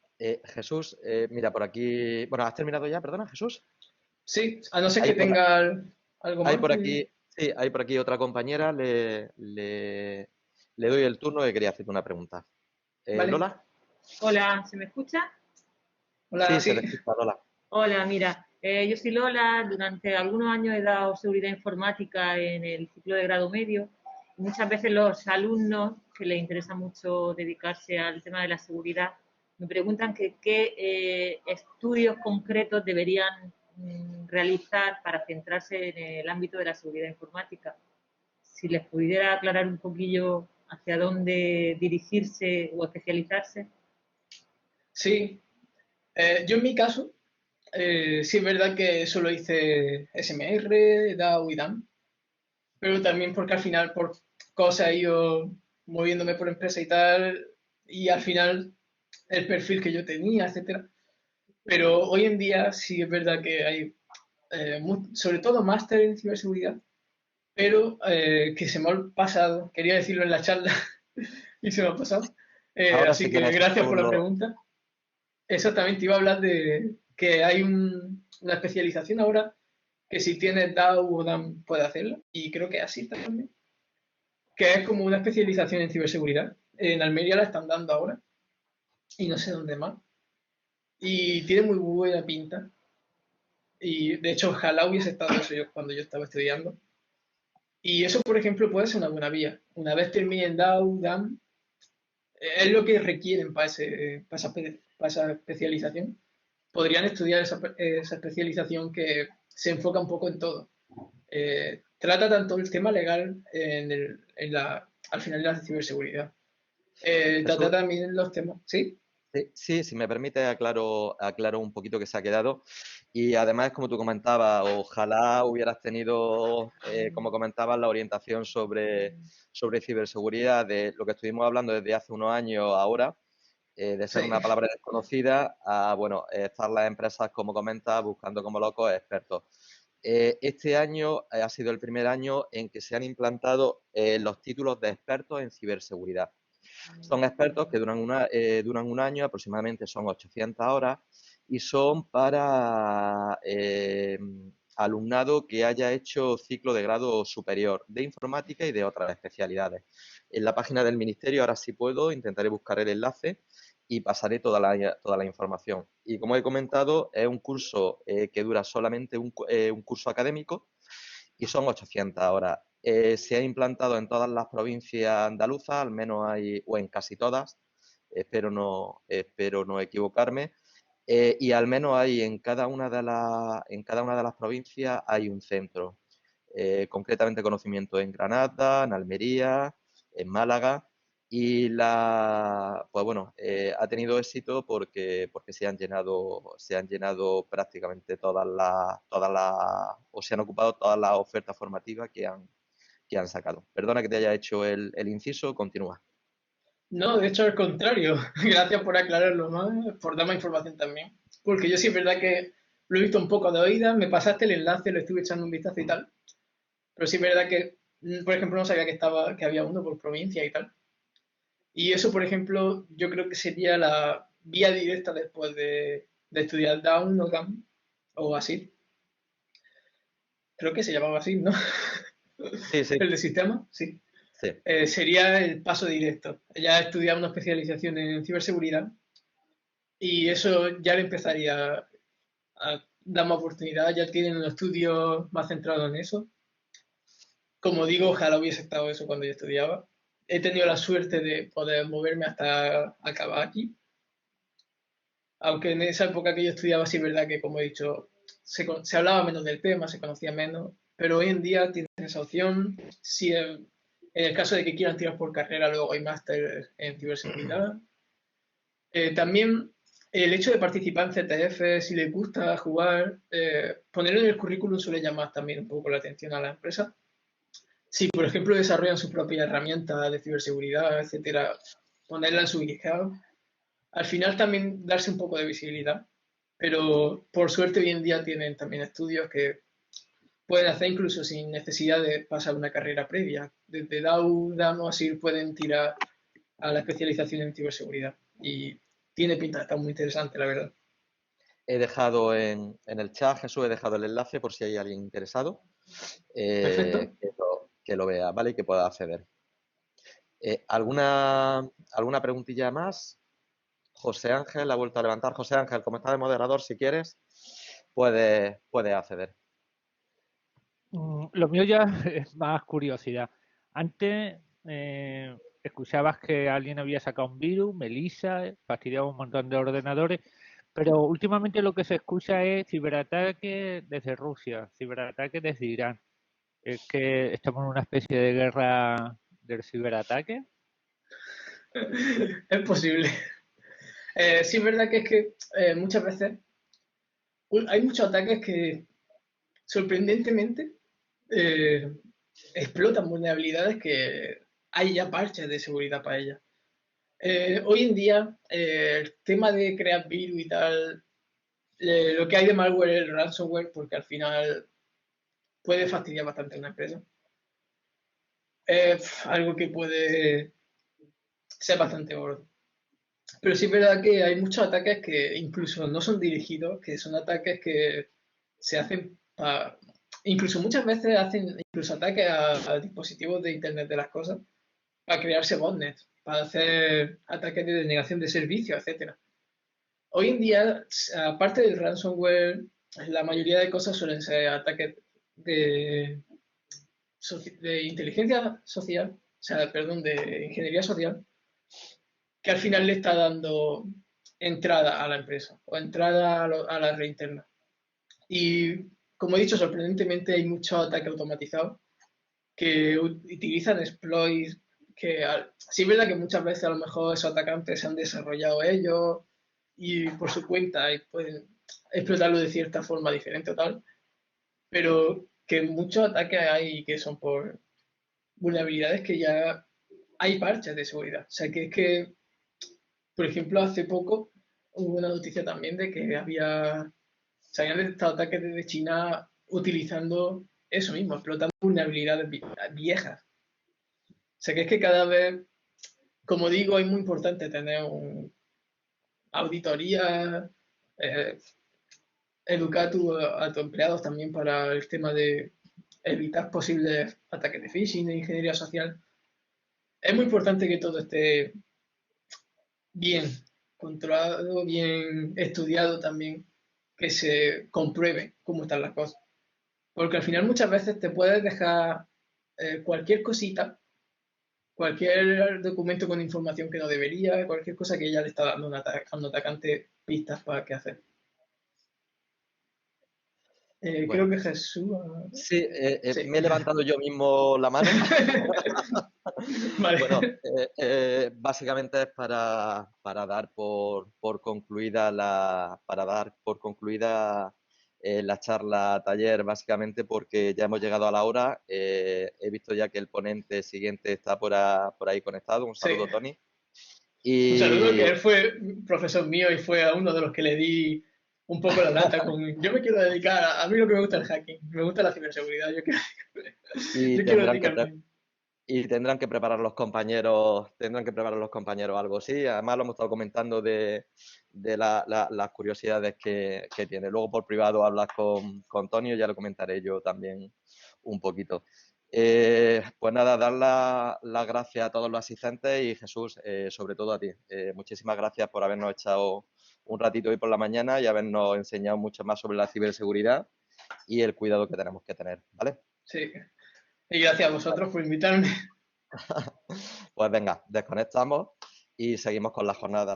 Jesús, mira, por aquí... Bueno, ¿has terminado ya? Perdona, Jesús. Sí, a no ser Hay que por, tenga algo hay más. por aquí, sí, hay por aquí otra compañera. Le doy el turno que quería hacerte una pregunta. Vale. ¿Lola? Hola, ¿se me escucha? Hola, Sí, se sí. te escucha, Lola. Hola, mira, yo soy Lola, durante algunos años he dado seguridad informática en el ciclo de grado medio. Muchas veces los alumnos que les interesa mucho dedicarse al tema de la seguridad me preguntan qué estudios concretos deberían realizar para centrarse en el ámbito de la seguridad informática. Si les pudiera aclarar un poquillo hacia dónde dirigirse o especializarse. Sí. Yo en mi caso, sí es verdad que solo hice SMR, DAO y DAM, pero también porque al final por cosas he ido moviéndome por empresa y tal, y al final el perfil que yo tenía, etcétera. Pero hoy en día sí es verdad que hay, sobre todo máster en ciberseguridad, pero que se me ha pasado, quería decirlo en la charla y se me ha pasado. Ahora, Así si que quieres, gracias tú por la lo... pregunta. Exactamente, iba a hablar de que hay una especialización ahora que si tienes DAO o DAM puede hacerlo, y creo que así también, que es como una especialización en ciberseguridad. En Almería la están dando ahora, y no sé dónde más. Y tiene muy buena pinta. Y de hecho, ojalá hubiese estado eso yo cuando yo estaba estudiando. Y eso, por ejemplo, puede ser una buena vía. Una vez terminen DAO, DAM, es lo que requieren para esa especialización. Podrían estudiar esa especialización que se enfoca un poco en todo. Trata tanto el tema legal al final de la ciberseguridad. Trata Jesús, también los temas, ¿sí? sí, si me permite, aclaro un poquito que se ha quedado. Y además, como tú comentabas, ojalá hubieras tenido, como comentabas, la orientación sobre ciberseguridad de lo que estuvimos hablando desde hace unos años ahora, de ser Sí, una palabra desconocida a, bueno, estar las empresas, como comentas, buscando como locos expertos. Este año ha sido el primer año en que se han implantado los títulos de expertos en ciberseguridad. Son expertos que duran un año, aproximadamente son 800 horas, y son para alumnado que haya hecho ciclo de grado superior de informática y de otras especialidades. En la página del Ministerio, ahora sí puedo, intentaré buscar el enlace y pasaré toda la información. Y como he comentado, es un curso que dura solamente un curso académico y son 800 horas. Se ha implantado en todas las provincias andaluzas, al menos hay, o en casi todas, espero no equivocarme, y al menos hay en cada una de las provincias hay un centro. Concretamente conocimiento en Granada, en Almería, en Málaga, y pues bueno, ha tenido éxito porque se han llenado prácticamente o se han ocupado todas las ofertas formativas que han sacado. Perdona que te haya hecho el inciso, continúa. No, de hecho, al contrario. Gracias por aclararlo más, por dar más información también. Porque yo sí es verdad que lo he visto un poco de oídas, me pasaste el enlace, lo estuve echando un vistazo y tal. Pero sí es verdad que, por ejemplo, no sabía que había uno por provincia y tal. Y eso, por ejemplo, yo creo que sería la vía directa después de estudiar Down o GAM o así. Creo que se llamaba así, ¿no? Sí, sí, El de sistema, sí. sí. Sería el paso directo. Ya estudiar una especialización en ciberseguridad y eso ya le empezaría a dar más oportunidad. Ya tienen un estudio más centrado en eso. Como digo, ojalá hubiese estado eso cuando yo estudiaba. He tenido la suerte de poder moverme hasta acabar aquí. Aunque en esa época que yo estudiaba, sí es verdad que, como he dicho, se hablaba menos del tema, se conocía menos, pero hoy en día tienes esa opción. Si en el caso de que quieran tirar por carrera, luego hay máster en ciberseguridad. También el hecho de participar en CTF, si les gusta jugar, ponerlo en el currículum suele llamar también un poco la atención a la empresa. Si, por ejemplo, desarrollan su propia herramienta de ciberseguridad, etcétera, ponerla en su GitHub. Al final también darse un poco de visibilidad, pero por suerte hoy en día tienen también estudios que pueden hacer incluso sin necesidad de pasar una carrera previa. Desde DAM o así pueden tirar a la especialización en ciberseguridad y tiene pinta, está muy interesante, la verdad. He dejado en el chat, Jesús, he dejado el enlace por si hay alguien interesado Perfecto. que lo vea, ¿vale? Y que pueda acceder. ¿Alguna preguntilla más? José Ángel ha vuelto a levantar. José Ángel, como está de moderador, si quieres, puedes acceder. Lo mío ya es más curiosidad. Antes escuchabas que alguien había sacado un virus, Melissa, fastidiaba un montón de ordenadores, pero últimamente lo que se escucha es ciberataque desde Rusia, ciberataque desde Irán. Es que estamos en una especie de guerra del ciberataque. Es posible. Sí, es verdad que es que muchas veces hay muchos ataques que sorprendentemente eh, explotan vulnerabilidades que hay ya parches de seguridad para ellas. Hoy en día, el tema de crear virus y tal, lo que hay de malware es el ransomware, porque al final puede fastidiar bastante a una empresa. Es algo que puede ser bastante gordo. Pero sí es verdad que hay muchos ataques que incluso no son dirigidos, que son ataques que se hacen para... Incluso muchas veces hacen incluso ataques a dispositivos de Internet de las cosas para crearse botnets, para hacer ataques de denegación de servicio, etcétera. Hoy en día, aparte del ransomware, la mayoría de cosas suelen ser ataques de, de inteligencia social, o sea, perdón, de ingeniería social, que al final le está dando entrada a la empresa o entrada a la red interna. Y como he dicho, sorprendentemente hay muchos ataques automatizados que utilizan exploits que sí es verdad que muchas veces a lo mejor esos atacantes se han desarrollado ellos y por su cuenta y pueden explotarlo de cierta forma diferente o tal, pero que muchos ataques hay que son por vulnerabilidades que ya hay parches de seguridad. O sea que es que, por ejemplo, hace poco hubo una noticia también de que se habían detectado ataques desde China utilizando eso mismo, explotando vulnerabilidades viejas. O sea, que es que cada vez, como digo, es muy importante tener auditoría, educar a tus empleados también para el tema de evitar posibles ataques de phishing, de ingeniería social. Es muy importante que todo esté bien controlado, bien estudiado también, que se compruebe cómo están las cosas. Porque al final muchas veces te puedes dejar cualquier cosita, cualquier documento con información que no debería, cualquier cosa que ya le está dando a un atacante pistas para qué hacer. Bueno, Creo que Jesús... sí, sí. me he levantado yo mismo la mano. Vale. Bueno, básicamente es para dar por concluida la la charla taller, básicamente porque ya hemos llegado a la hora. He visto ya que el ponente siguiente está por ahí conectado. Un saludo, Sí. Tony. Un saludo, que Y él fue profesor mío y fue a uno de los que le di un poco la lata con... Yo me quiero dedicar a mí lo que me gusta el hacking, me gusta la ciberseguridad, yo quiero dedicarme. Y tendrán que preparar los compañeros algo, sí. Además lo hemos estado comentando de las curiosidades que tiene. Luego por privado hablas con Tonio, ya lo comentaré yo también un poquito. Pues nada, dar las gracias a todos los asistentes y Jesús, sobre todo a ti. Muchísimas gracias por habernos echado un ratito hoy por la mañana y habernos enseñado mucho más sobre la ciberseguridad y el cuidado que tenemos que tener, ¿vale? Sí. Y gracias a vosotros por invitarme. Pues venga, desconectamos y seguimos con la jornada.